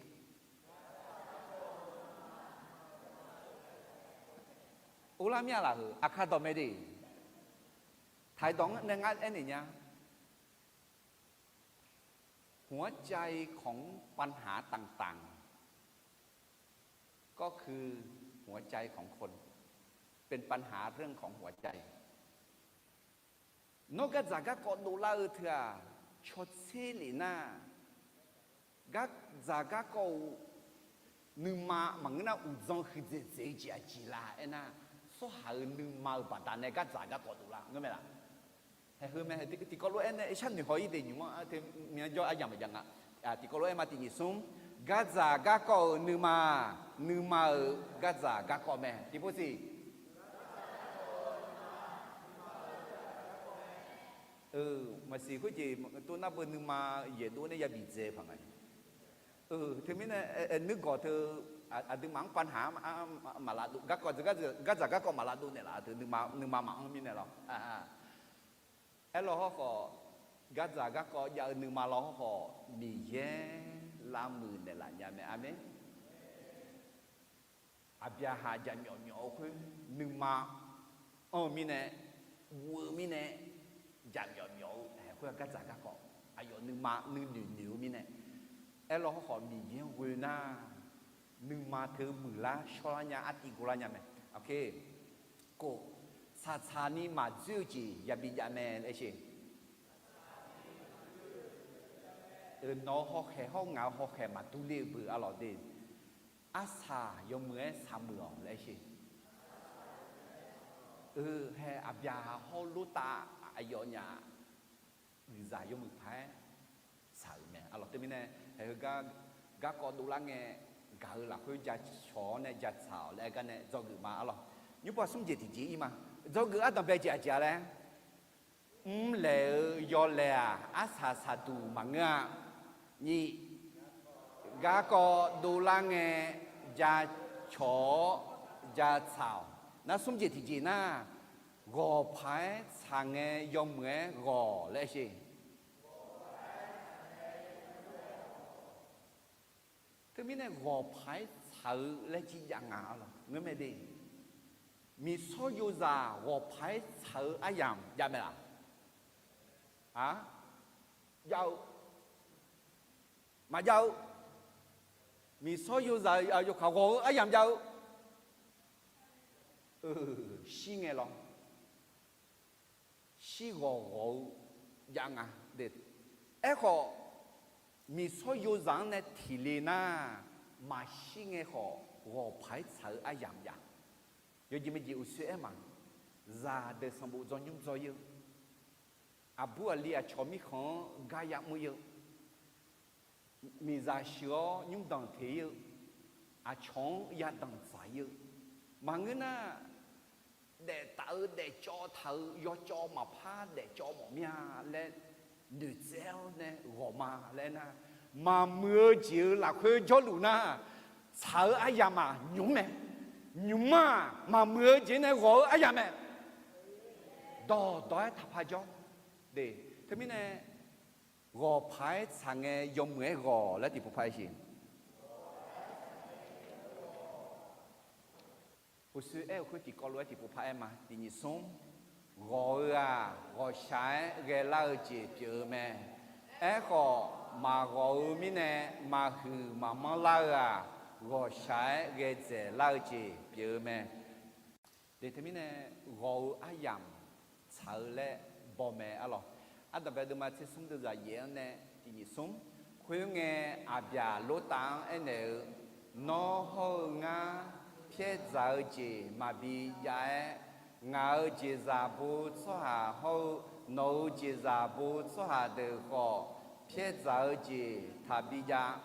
ulam ya là academy đi thái đông nên ngay anh này nha หัวใจของปัญหาต่างๆก็คือหัวใจของคนเป็นปัญหาเรื่องของหัวใจนกกระจาก็กอดดูลาเถื่อชดเชลีน่าก็จาก็ก็นึกมามังน่าอุจจงคือเจ๊จีจีลาเอ็น่ะสุหานึกมาบัดตาเนี่ยก็จาก็กอดดูลาเงี้ยไหมล่ะเฮ้ยแม่ที่ก็รู้เอ็นเนี่ยฉันนึกหอยเดียวมั้งที่มีอะไรอย่างไม่ยังอ่ะที่ก็รู้เอ็นมาที่นี่ซุ่มก็จาก็ก็นึกมาก็จาก็ก็แม่ที่พูดสิmasih kau je tu nak bernama ye tu ni ya bize pangai. Tapi ni ni kau tu ada mang panha maladu, gak kau maladu ni lah, tu ni mang ni lah. Elo kau gak kau ya ni malah kau biye lamu ni lah, ya me ame. Abia haja nyo kau ni ma, mine, mine. Chẳng nhỏ nhỏ, quên cái gì cả con, ai ở nước mà nước nhiều mi này, em lo họ bị nhiều quên na, nước mà thứ mười lá, cho lá nhà ăn cô lá nhà mẹ, ok, cô, sa ni mà giữ gì, ya bị ya mẹ lấy gì, nó họ ngáo họ khè mà tu luyện bự à lọ đi, sa dùng mưa sa mưa lấy gì, hè áp giá họ lú ta ai ở nhà người già vô mực thái sợ mẹ à lọt tên này hay gác con đủ lắng nghe gạo là khơi giặt chó này giặt xào lại cái này do người mà à lọt nhưng mà sống gì thì chỉ mà do người ăn tầm bè chả đấy lệ do lệ sa sa tù mà ngã nhị gà có đồ la nghe gia chó gia chảo na sum gì thì gì na gò phái sang nghe yom nghe gò lẽ gì thế mình này gò phái thử lẽ chỉ dạng ngã rồi người mày đi mi so yo già gò phái thử ai yam ya mày à giàu mà giàu mi so yo già yo khảo gò ai yam giàu xí nghe lo xí gò gò dạng à để ấy họ mi so yo giang này thì lì na mà xí nghe họ gò phái thử ai yam ya yo chỉ mình chịu sửa mà ra để sang bộ do nhung do yêu abu ali a cho mi khon gaya mu yêu mi ra sửa nhung đằng thế yêu a chong ya đằng sai yêu mà người na để tạo để cho thử yo cho mà pha để cho một mía lên nữ gieo nè gò mà lên na mà mưa chiều là khơi cho lũ na thử ai ya mà nhung nè nhung mà mưa chỉ này gõ ai mẹ đó đó tháp hai cho để thế mình này gõ phải sang nghe dùng nghe gõ là thì phụ phải gì hồi xưa em cứ chỉ có lối thì phụ phải mà thì nhị sống gõ gõ trái ghé lao chỉ chờ mẹ em gõ mà gõ mình này mà hừ mà mang lao gò trái ghé dễ lao chỉ biểu mẹ để thế mình gò ai yam chờ lẽ bỏ mẹ alo anh đặc biệt mà chỉ sống được là dễ nè thì nhị sống khuyên nghe bia lỗ tang anh này nó hô ngã phía giờ chỉ mà bị giải ngã chỉ giả bộ cho hà hô nấu chỉ giả bộ cho hà được họ phía giờ chỉ thà bị giải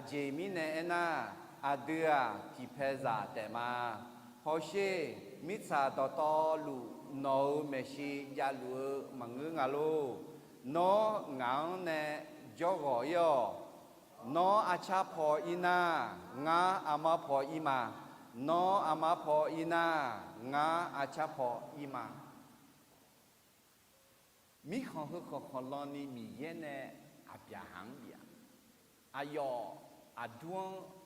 chỉ mình này na đưa thì phải ra để mà họ sẽ mít sa to lù nấu mè xí gia lù mà ngứa ngà lù nó ngáo nè cho gọi yo nó acha po ina ngá ama po ima nó ama po ina ngá acha po ima mi không hư không lo ni mi yên nè abia hàng bia ayo aduang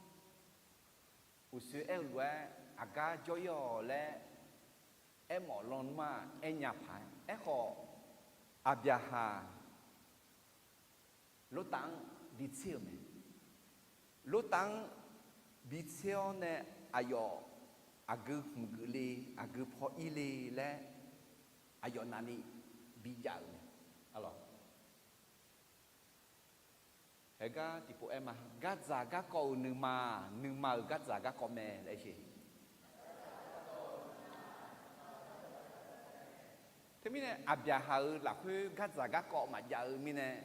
usu elwa aga joyo le emo lon ma enya phai e kho abyaha lo tang bi chiu me lo tang bi chiu ne ayo agu mguli agu pho ile le ayo nani bi ja ne alo hega tipo ema gaza ga ko numa gaza ga ko me le shi thế mình này abia hở là khơi gaza ga ko mà giờ mình này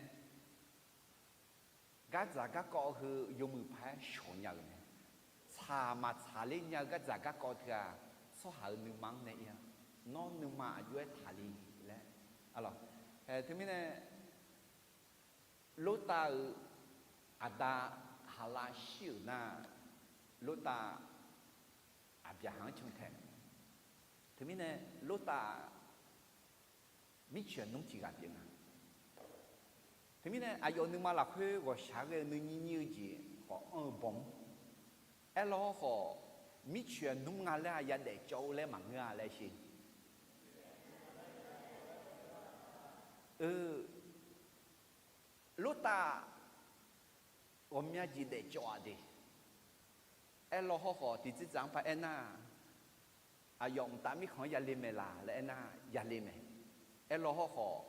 gaza ga ko hư dùng mực phải sổ nhờ này cha mà cha lên nhờ gaza ga ko thì số hở numa này ya nó numa dưới thà li le alo thế mình này lô ta ada hala siêu na lô ta abia hàng chung thế thì mình này lô ta mi chuyện nông chỉ gặp tiếng à thì mình này ai ông mà là khơi của sáng cái nông như gì họ bóng em lo họ mi chuyện nông ngà là ya để châu lấy mà ngà lấy gì lúc ta ông nhà chỉ để cho đi em lo họ thì chỉ chẳng phải em na ai ông ta mi không ya lên mày là em na ya lên mày em lo họ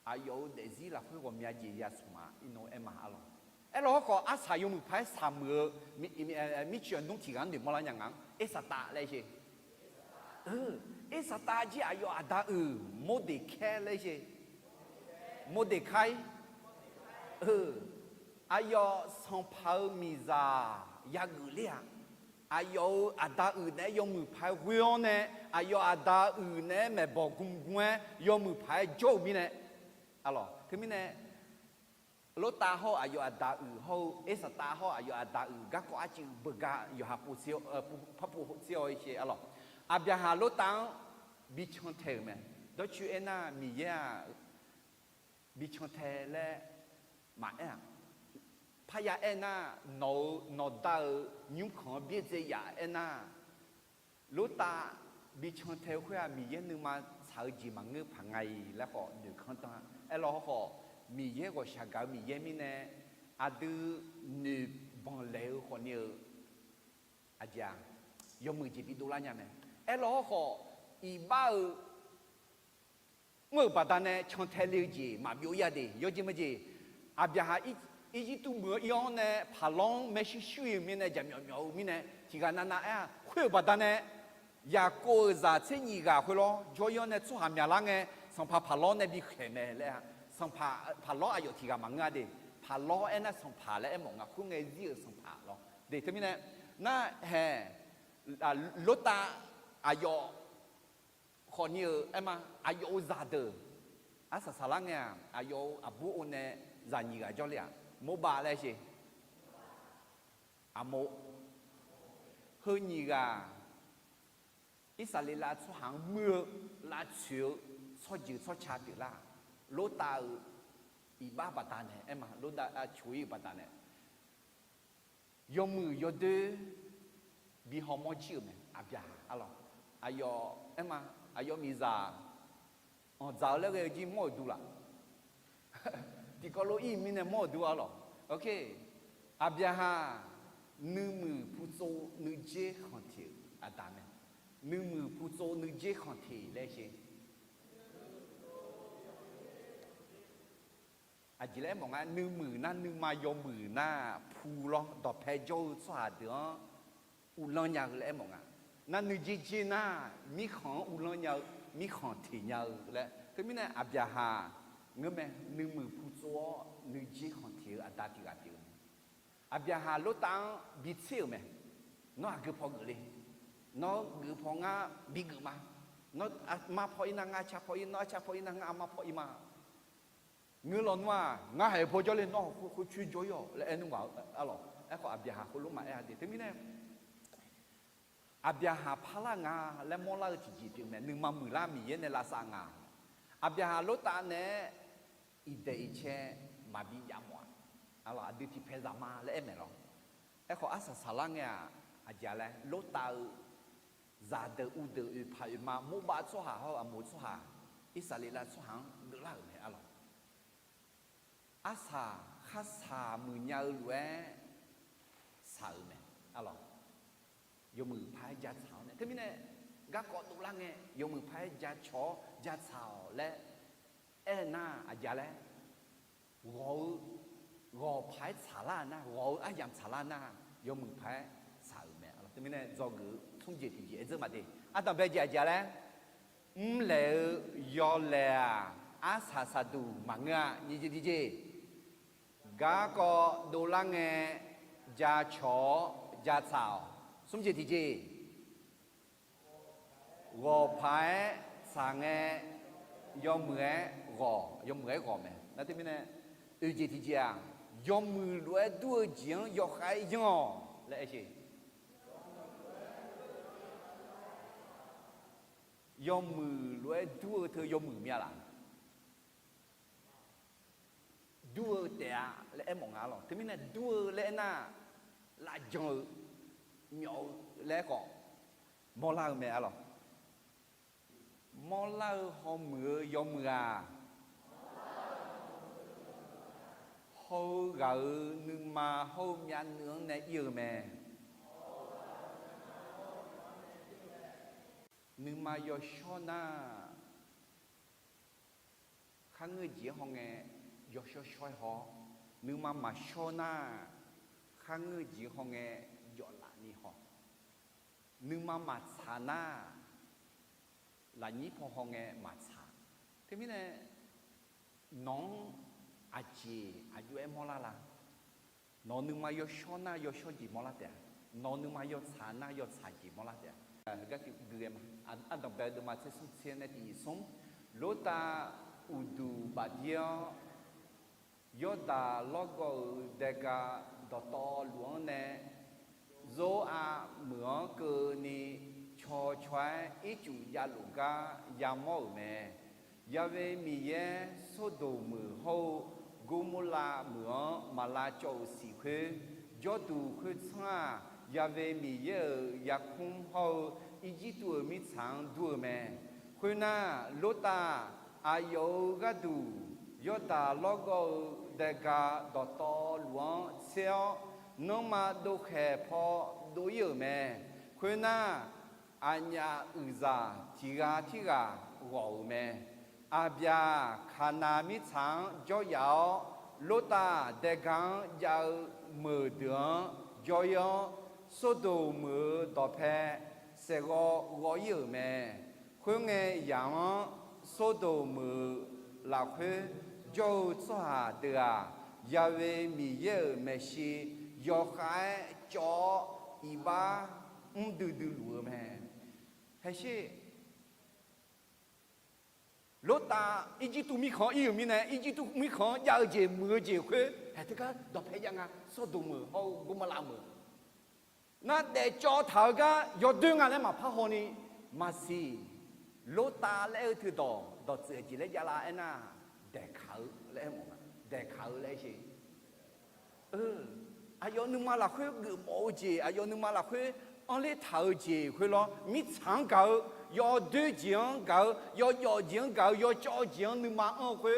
ai yêu để gì là phải ông nhà chỉ ya suma ino em mà alo em lo họ à sai dùng phải sắm mưa mi chuyện nông chỉ ăn được mà là nhàng ngang em sát ta lấy gì em sát ta chỉ ai yêu ada mua để khai lấy gì mua để khai ai yêu sang phao mi ra ya gửi liền ai yêu ada này dùng phải huyên này ai yêu ada này mà bỏ cùng quen dùng phải chỗ mi này alo thế mi này lô ta ho ayo ada ho esa ta ho ayo ada ga ko achi bega yo ha pu sio pa pu sio che alo abia ha lô ta bi chon the me do chu ena mi ya bi chon the le ma e pa ya ena no da nyu khon bi je ya ena lô ta bi chon the khwa mi ye nu ma chao ji ma nge pa ngai la ho nu khon ta e lo ho mi ye go sha ga mi ye mi ne a du nu bon le ho ni a ja yo mu ji bi do la nya me e lo ho i ba ngơ ba da ne chon the le ji ma bio ya de yo ji ma ji a bia ha i ji tu mo yo ne pa long me shi shui mi ne ja miao mi ne ji ga na na a khwe ba da ne ya ko za che ni ga khwe lo jo yo ne chu ha mya la nge song pa lo ne bi khwe me le song pa lo ayo ti ga ma nga de pa lo e na song pa le e mo nga khu nge zi song pa lo de te mi ne na he lo ta ayo kho ni e ma ayo za de a sa la nge ayo abu o ne za ni ga jo le mo ba le shi a mo hơ ni ga Israel chu hang mưa la chiu cho ji cho cha ti la lô ta i ba ba ta ne em mà lô ta chú ý ba ta ne yo mu yo de bi ho mo chi me abia alo ayo em mà ayo mi za on za le ge ji mo du la ti ko lo i mi ne mo du alo okay abia ha nu mu pu zo nu je khon ti adame nu mu pu zo nu je khon ti le shi à chỉ lẽ mong anh nư mừ na nư ma yo mừ na phu lo đọ phe jo xoa được u lo nhà lẽ mong anh na nư chi na mi khon u lo nhà mi khon thì nhà lẽ cái mi này abia ha ngơ mẹ nư mừ phu zo nư chi khon thì à ta thì gặp được abia ha lô tang bị xỉu mẹ nó cứ phò gửi nó cứ phò ngã bị gửi mà nó ma phò ina ngã cha phò ina cha phò ina ngã ma phò ima ngư lon wa ngã hay phô cho lên nó khu chui cho yo là em bảo alo em có abia ha khu lúc mà em đi thế mi này abia ha phala ngã là món la chỉ tiếng này nương mà mười la mì này là sang ngã abia ha lót ta này ide che mà bị giảm mỏi alo adi thì phải giảm mà là em này rồi em có asa salang ya aja là lót ta za de u de u pa ma mu ba cho ha ho amu cho ha Israel là cho hàng được là này alo asa khasa mười nhau lue sợ mẹ alo yo mười phái gia chảo này thế mi này gác cọ tụ lăng nghe yo mười phái gia chó gia chảo lẽ e na à gia lẽ gò phái xả la na gò ai làm xả la na yo mười phái sợ mẹ alo thế mi này do ngữ không gì thì dễ chứ mà đi à tao bây giờ gia lẽ lẽ yo lẽ asa sa du mà nga như gì gì gá có đồ lăng nghe gia chó gia chảo xong gì thì gì gò phái sáng nghe do mưa gò mẹ nói thế này ừ gì thì gì à do mưa lúa đua giếng do khai gió là gì do mưa lúa đua thưa do mưa mía là đua tè là em mong ngáo thế mình là đua lẽ na là giờ nhỏ lẽ có mò lao mẹ lo mò lao hôm mưa do mưa à hô gạo nương mà hô nhà nướng này yêu mẹ nương mà do cho na khang người chỉ họ nghe do soi họ nếu mà cho na khang người gì họ nghe do là ni họ nếu mà xả na là nhí họ nghe mà xả thế mới này nón à chị à chú em là nó nếu mà do cho na do cho gì là thế nó nếu mà do xả na do xả gì là thế các cái em anh đồng bào mà sẽ xuất hiện này thì sống lối ta udu badia ยอดาลอกก็เด็กาดอตอหลวงเนโซอาเหมือนเกินีชอชวยอีจูยาลูกายามอเมยาเวมีเยโซโดมือโฮกุมุลาเหมือนมาลาโจสีคือยอดูคือช่ายาเวมีเยยาคุมโฮอีจิตัวมิสังดูเมคุณน่าโลตาอายุกาดูยอดาลอกก็เด็กาดอตอหลวงเซียวน้องมาดูแค่พอดูเยอะแม่คุณน่าอัญญาอุซาทิกาว้าวแม่อาบยาขานามิชังจ่อยาวโลตาเด็กางยาวมือเดือนจ่อยสุดมือดอแพเสกว้าวเยอะแม่คุณเงยยังสุดมือลาคุโจสวาเดือยาเวมีเยอะแม่ชียอขายจออีบ้าดูหลัวแม่ให้ชีโลตาอีจิตุมีของอีอยู่มีไหนอีจิตุมีของยาวเจมือเจคุให้ทุกคนดอกเพยังอ่ะสุดมือเอากุมลามือนั่นแต่จอเท่ากันยอดดึงอะไรมาพะฮอนี่มาสิโลตาแล้วถือดอกเสือจีเลยยาลาเอ็น่าเด็กเขาแล้วมั้งเด็กเขาแล้วสิอายอนึงมาละคุยกูโมจีอายอนึงมาละคุยอันเล่เท่าจีคุยล้อมิช่างเก่ายอดูจีงเก่ายอจีงเก่ายอจ่อจีงนึงมาคุย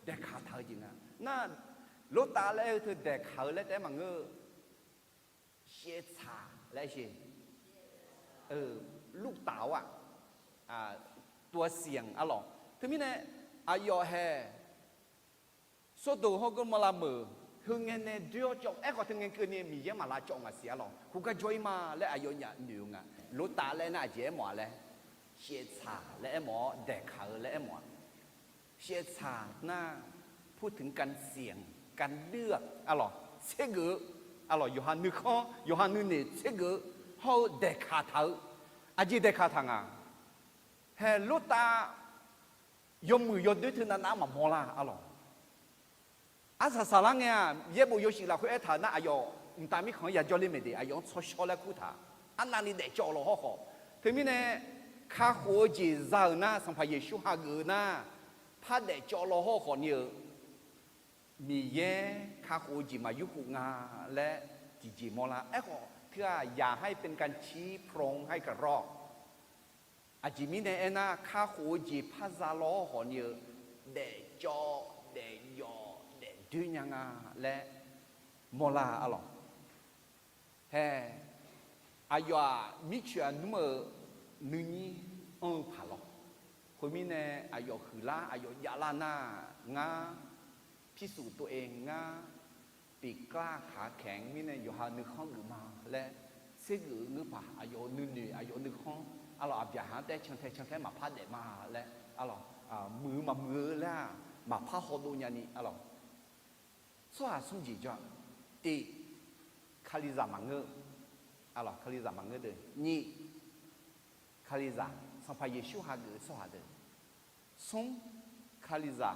เด็กเขาเท่าจีน่ะนั่นโลตาแล้วถือเด็กเขาแล้วแต่มังเชี่ยชาแล้วสิลูกเต๋าตัวเสียงอะหรอทีนี้เนี่ยอายอแฮสุดเขาก็มาละมือถึงเงินเนี่ยเดียวจบก็ถึงเงินคืนนี้มีเยอะมาละจงเสียหรอคุณก็ช่วยมาและอายอเนี่ยหนึ่งรู้ตาแล้วน่าเจ๋หมอเลยเชี่ยชาและหมอเด็กเขาและหมอเชี่ยชาหน้าพูดถึงการเสียงการเลือกอะหรอเชื่อกืออะหรอยูฮันนึกข้อยูฮันนึกเนี่ยเชื่อกือเขาเด็กขาเท้าอาจีเด็กขาทางเฮลูตายมมือยดด้วยถึงนั้นมาโมลาอะหรออาสาลังเนี่ยเย็บบุยชิลาคุเอธานะอายอตามิของยาจอลิเมดีอายชอชอและคุธาอันนั้นนี่เด็กจอโลหอถึงมีเนี่ยข้าหัวจีซาหน้าสัมภาระชูฮากือหน้าพัดเด็กจอโลหอเนี่ยมีเย่ข้าหัวจีมายุกุงาและจีโมลาก็เพื่ออย่าให้เป็นการชี้โพรงให้กระรอกอาจิมิเนเอน่าข้าหัวจีพัซาโลหอเนี่ยเด็กจอเด็กยอดูยังและโมลาอะหรอเฮอายามิชานุเมนึงี้ผาหรอคนมีเนี่ยอายาคือละอายายาลาหน้างาพิสูจน์ตัวเองงาปีกกล้าขาแข็งมีเนี่ยอยู่หานึกห้องหรือมาและเสียหรือนึกป่าอายานึกอายานึกห้องอะหรออับยาหาแต่ช่างแท้มาพัดเดมาและอะหรอมือมามือแล้วมาพัดหอดูญานี่อะหรอส่วนสุ่มจีจ้าตีคาลิซามังเงออะไรคาลิซามังเงอเดนี่คาลิซาสัมภาระชูฮาเกอส่วนเดส่งคาลิซา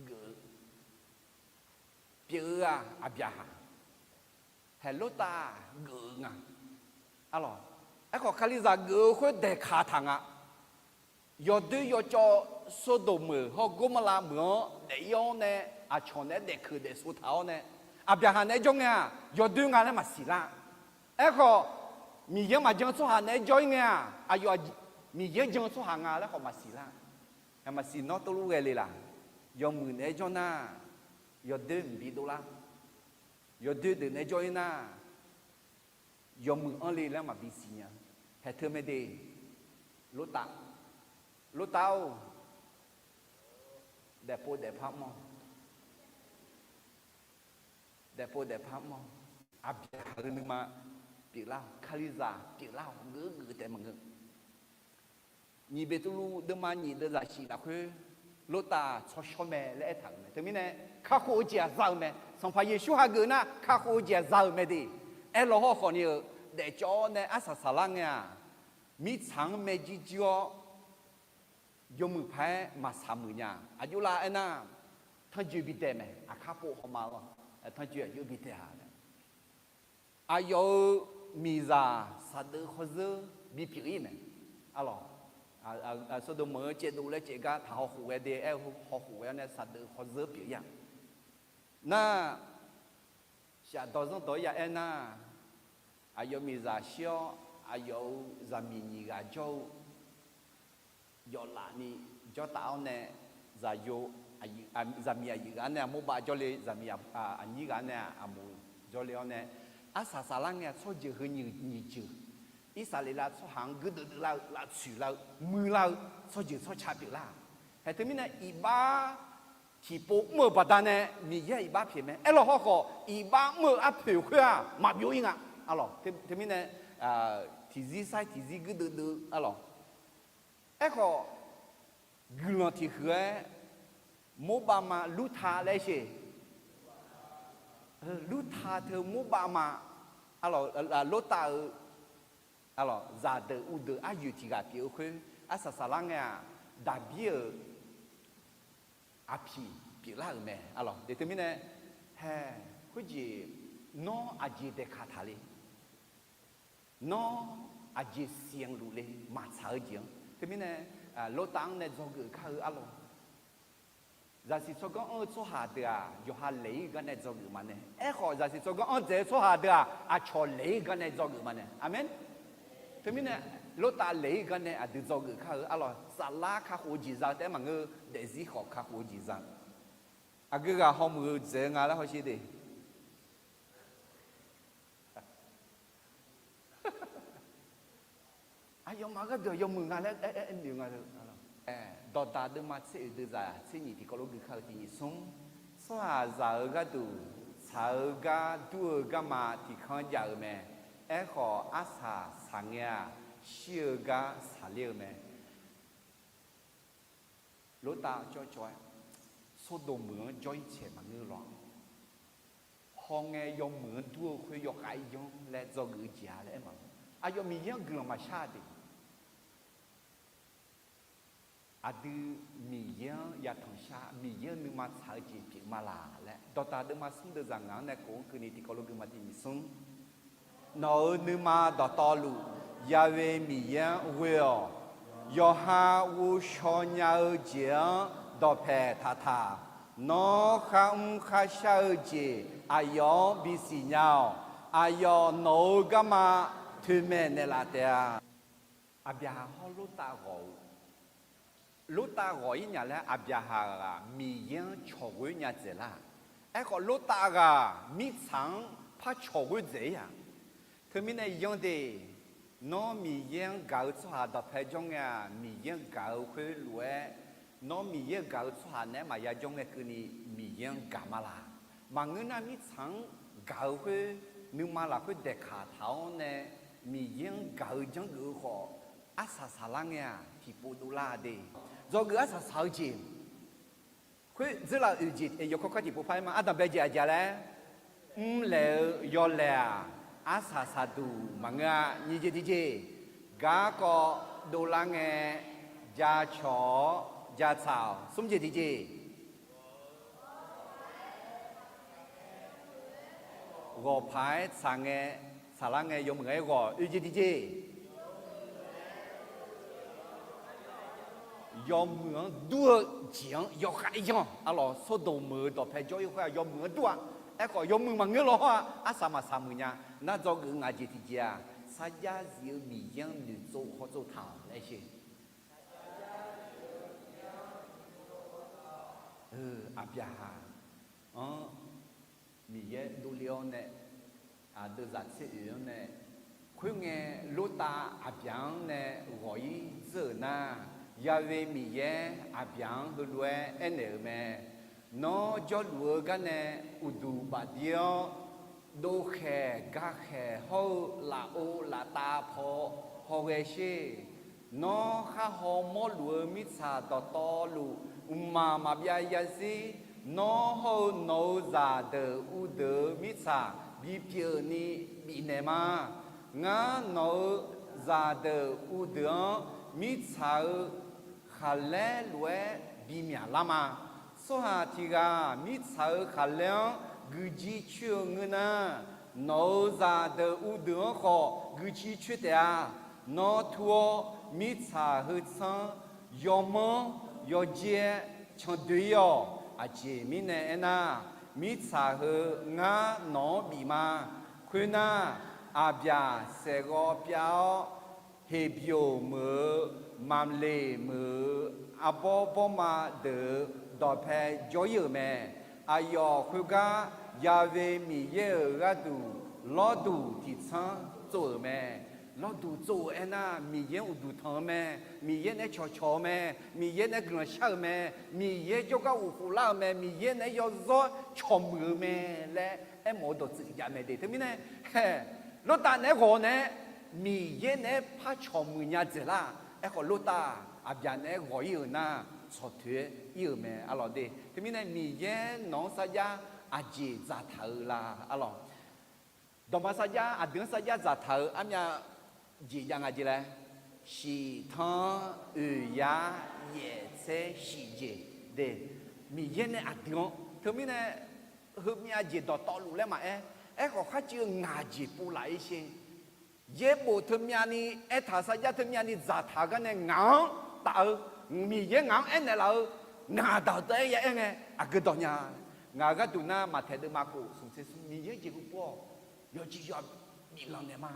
เกอเปียอาบยาฮาเฮลโลตาเกองะอะไรก็คาลิซาเกอคุยเด็กขาทางยอดดูยอดจอสุดมือเขากุมลามือเดียวเนี่ยอาชนเนี่ยเด็กคือเด็กสุดท้ายเนี่ยอาบยาหันเนี่ยจงเนี่ยยอดดูงานเนี่ยมาสิละก็มีเยอะมาจังสุหันเนี่ยจงเนี่ยอายุมีเยอะจังสุหันงานแล้วเขามาสิละมาสินอตัวลูกเลยล่ะยอมมือเนี่ยจงน่ะยอดดูมีดูละยอดดูเดินเนี่ยจงน่ะยอมมืออันเลยแล้วมาบิสิเนี่ยเหตุไม่ได้ลุตาเด็กพูดเด็กพักมองเด็กพูดเด็กพักมองอับยาเรื่องมาปีเล่าคาลิซาปีเล่าเงื้อแต่มันเงื้อนี่เบตุลูเดิมมานี่เดินละชีละคือลุตาชอบชอบแม่และถังเนี่ยถึงมีเนี่ยข้าคู่เจียซาแม่สัมภาระชูฮาเกอนะข้าคู่เจียซาแม่ดีเราห่อคนนี้เด็กจ้อเนี่ยอาสาลังเนี่ยมีช่างเมจิจ่อยมือแพ้มาสามมือเนี่ยอายุละไอ้น่ะ他就比得没，啊卡不好嘛了，他就比得哈的。啊有米咋啥都好热，比便宜呢，啊咯，说到么节度来这个他好户外的，好户外呢啥都好热便宜。那下到上到呀那，啊有米咋小，啊有咱米你个叫，有哪里叫到呢？咱有咱米一个呢，冇把叫嘞，咱米你个呢，冇叫了呢。啥啥人呢？说就和你就，一啥哩啦，说行个的啦去啦，没啦，说就说差别啦。还对面呢，一把提波没把单呢，米也一把皮咩？哎，老好好，一把没啊皮块啊，马表演啊，啊咯，对面呢提子晒提子个的啊咯，哎个，个人提和冇把嘛路他来些。lúc tha thơ mua ba mà lúc ta ra đời u đời ai yêu thì gặp biểu khơi sa sa lang à đặc biệt api biểu là mẹ để tôi nói hè cái gì nó aji để khát thali nó aji xiang lù lê mà sao gì tôi nói lúc tăng này do người khác giả sử cho con số hà được do hà lấy cái này cho người mà này, họ giả sử cho con dễ số hà được cho lấy cái này cho người mà này, amen. Thế mình này, lúc ta lấy cái này được cho người khác, alo, sala khác hồ gì ra, thế mà người để gì họ khác hồ gì ra, cái họ mua dễ ngay là họ chỉ đi. Yung mà cái điều yung mua ngay là nhiều ngay được. Đó ta đưa mặt sẽ đưa ra sẽ nhị thì có lúc được khai thì sống sao giờ cái tu sao cái tu cái mà thì không giờ mẹ họ asa sang nhà siêu cái sản liệu mẹ lúc ta cho số đồ mượn cho chế mà ngư loạn họ nghe dùng mượn tu khơi dùng cái dùng lại do người già đấy mà dùng mình dùng người mà xa đi ada miya ya thongsa miya nu ma saji pi mala le dota de ma sum de zangang ne ko kuni ti ko lo gu ma ti mi sum no nu ma da ta lu ya we miya we yo ha wu sho nya je do phe tha tha no kha sha je ayo bi si nyao ayo no ga ma thu me ne la te abia ho lu ta go lúc ta gọi nhà là abiyahara mi yang chogui nhà thế là, còn lúc ta ga mi sang pa chogui thế à, thế mình này dùng để nó mi yang gạo cho hà đập phải trong nhà mi yang gạo khơi lúa, nó mi yang gạo cho hà này mà ya trong cái này mi yang gạo mà là, mà người nào mi sang gạo khơi nhưng mà là khơi để khát tháo này mi yang gạo trong người họ, asa salang ya thì bù đô la đi. Do người asa sao gì, khuyết rất là ưu dị, yêu có cái gì bố phải mà, adam bây giờ giờ là, lẽ do lẽ asa sa du mà nghe như gì, gà có đô la nghe, gia chó, gia chảo, sống gì, gò phải sang nghe, sang nghe dùng nghe gò ưu gì. do mượn đua tiếng do khai do alo số đồ mượn đồ phải cho yêu khai do mượn đua có do mượn mà nghe lo ha sama sama nha na do người ngài chỉ thì saya diệu mỹ yang nữ dâu họ dâu thảo đấy chứ abia mỹ ye du liao nè đưa ra sẽ yếu nè khuyên nghe lô ta abiang nè gọi giờ na Yahweh mi ye abiang du lue eneme no jo lue gane udu badio do khe ga khe ho la o la ta pho ho ge she no kha ho mo lue mi sa to lu umma ma bia ya si no ho no za de u de mi sa bi pye ni bi ne ma nga no za de u de mi sa khá lẽ lúa bị mía lắm mà 说下提个米草卡量，自己去我那，脑啥的乌德好，自己去的啊，脑土米草和仓，要么要接抢对哟，啊姐妹呢那米草和俺脑比嘛，可那阿边这个表，黑表么，满嘞么，阿宝嘛的。到派教友们，啊要回家也为米业个度老度提倡做们，老度做哎那米业有度汤们，米业那悄们，米业那个小们，米业就个五胡老们，米业那要做悄么们来，哎冇到自家们的，对不对？嘿，老大那个呢，米业那怕悄么伢子啦，哎个老大阿边那个有那。错脱有咩？阿老的，对面呢米耶农啥呀？阿姐咋头啦？阿老，东巴啥呀？阿顶啥呀？咋头？阿呀，姐样阿姐嘞？喜汤鱼呀，野菜细节的米耶呢？阿顶，对面呢后面阿姐到道路来嘛？哎，我还就阿姐不来一些，也不对面呢？哎，他啥呀？对面呢？咋头个呢？硬打。米也硬哎那老牙到底也哎啊个多呀，牙个多那马太的马古，从这是米也结果不，要继续米浪的嘛，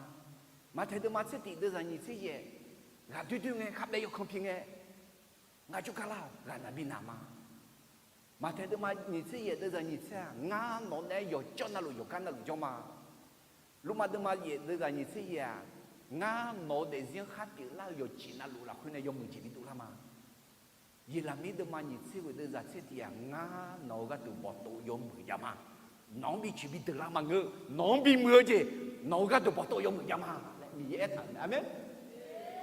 马太的马这地的人你这也，牙对哎，看来有公平哎，牙就干了，牙那边那嘛，马太的马你这也的人你这，牙脑袋有叫那路有干那路叫嘛，路马的马也的人你这也，牙脑袋先哈掉那有钱那路了，可能有门钱的多了嘛。伊拉米的嘛，你这个的在这地啊，俺那个都不都有木呀嘛，农比去比得了嘛个，农比木的，那个都不都有木呀嘛，米也谈，阿没？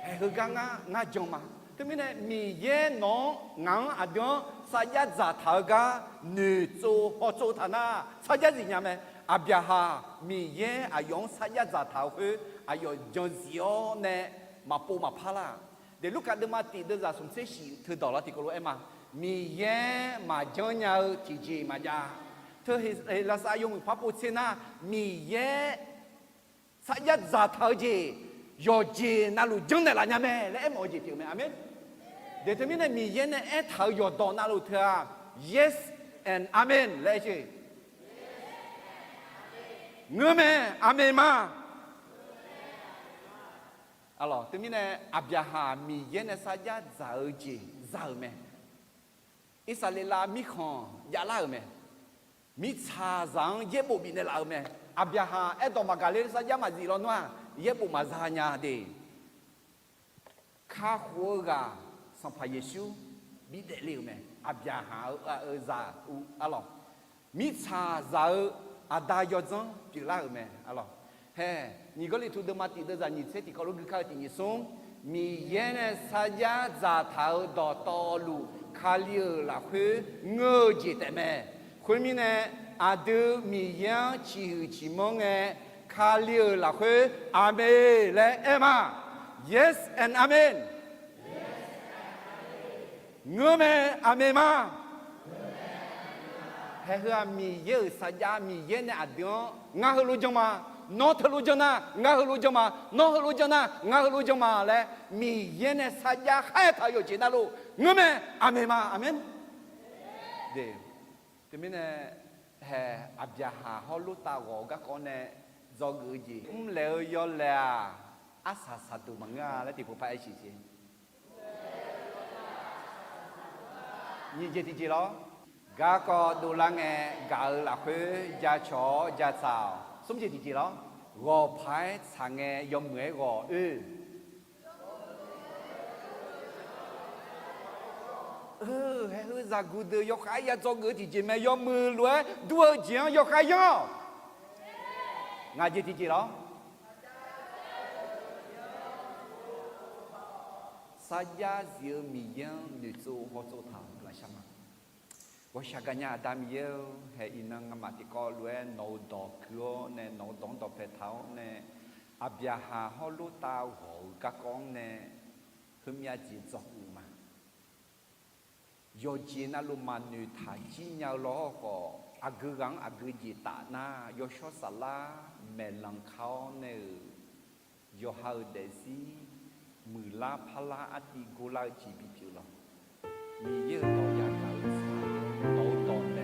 哎，个刚俺讲嘛，对面呢，米也农俺阿讲，啥呀在头个女做好做他那，啥呀人家们阿边哈米也阿用啥呀在头去，阿要讲小呢，嘛不嘛怕啦。để lúc cả đêm mà tì đưa ra xuống xe xì thưa đó là thì có lỗi em mà mi ye mà cho nhau thì gì mà ra thưa thì là sao dùng pháp bút xin à mi ye sao nhất giả thở gì rồi gì na lu chân này là nhà mẹ lẽ em nói gì tiểu mẹ amen để thế này mi ye này em thở rồi đó na lu thưa yes and amen lẽ gì ngơ mẹ amen mà alors, tu mine abiaha mi yene saja zaoji zaume. Isalila mi khan ya laume. Mi cha zang yebo bine laume. Abiaha edo magale saja mazilo noa yebo mazanya de. Kha huoga sampa Yesu bide leume. Abiaha za u alors. Mi cha zao adayo zang pi laume alors. He, ni có lý thu đâm mati đâm ra ni sẽ thì có lúc khai thì ni sống mi yên sa gia za thảo đỏ to lu khai liu là khứ ngơ gì tại mẹ khứ mi nè à đưa mi yên chỉ mong nghe khai liu là khứ amen lẽ em à yes and amen ngơ mẹ amen mà he hứa mi yên sa gia mi yên à đưa ngã hư lu trong mà nó thử luôn cho na ngã hư luôn cho mà nó hư luôn cho na ngã hư luôn cho mà lẽ mi yên này sa gia hai thay rồi chỉ na lu ngơ mẹ amen mà amen để thì mình này hè abjaha họ lu ta gõ các con này do cái gì leo yo là asa satu manga lẽ thì phụ phải gì như vậy thì gì đó gà có đồ lang nghe gà là khuê gia chó gia sao sống gì thì gì đó gò phải sang nghe yom nghe gò hay hư ra gu đưa yo khai ya cho người thì chỉ mẹ yom mưa lúa đua giang yo khai yo ngài gì thì gì đó saja dieu miyan nu zo ho zo thang là saoว่าชากันยาดามเยลเฮอินังมาติกอลเวนโนดอกเกลือเนโนดองดอกเพเท้าเนอาบยาหาฮอลูตาหัวกะกองเนฮึมยาจีจอกอูมา yo chi na lu ma nu tha chi nhau lo ko agu gang agu ji ta na yo sho sala me lang khao ne yo ha de si mù la phala ati gola chi bi pi lo mi ye to ya ka sa to to ne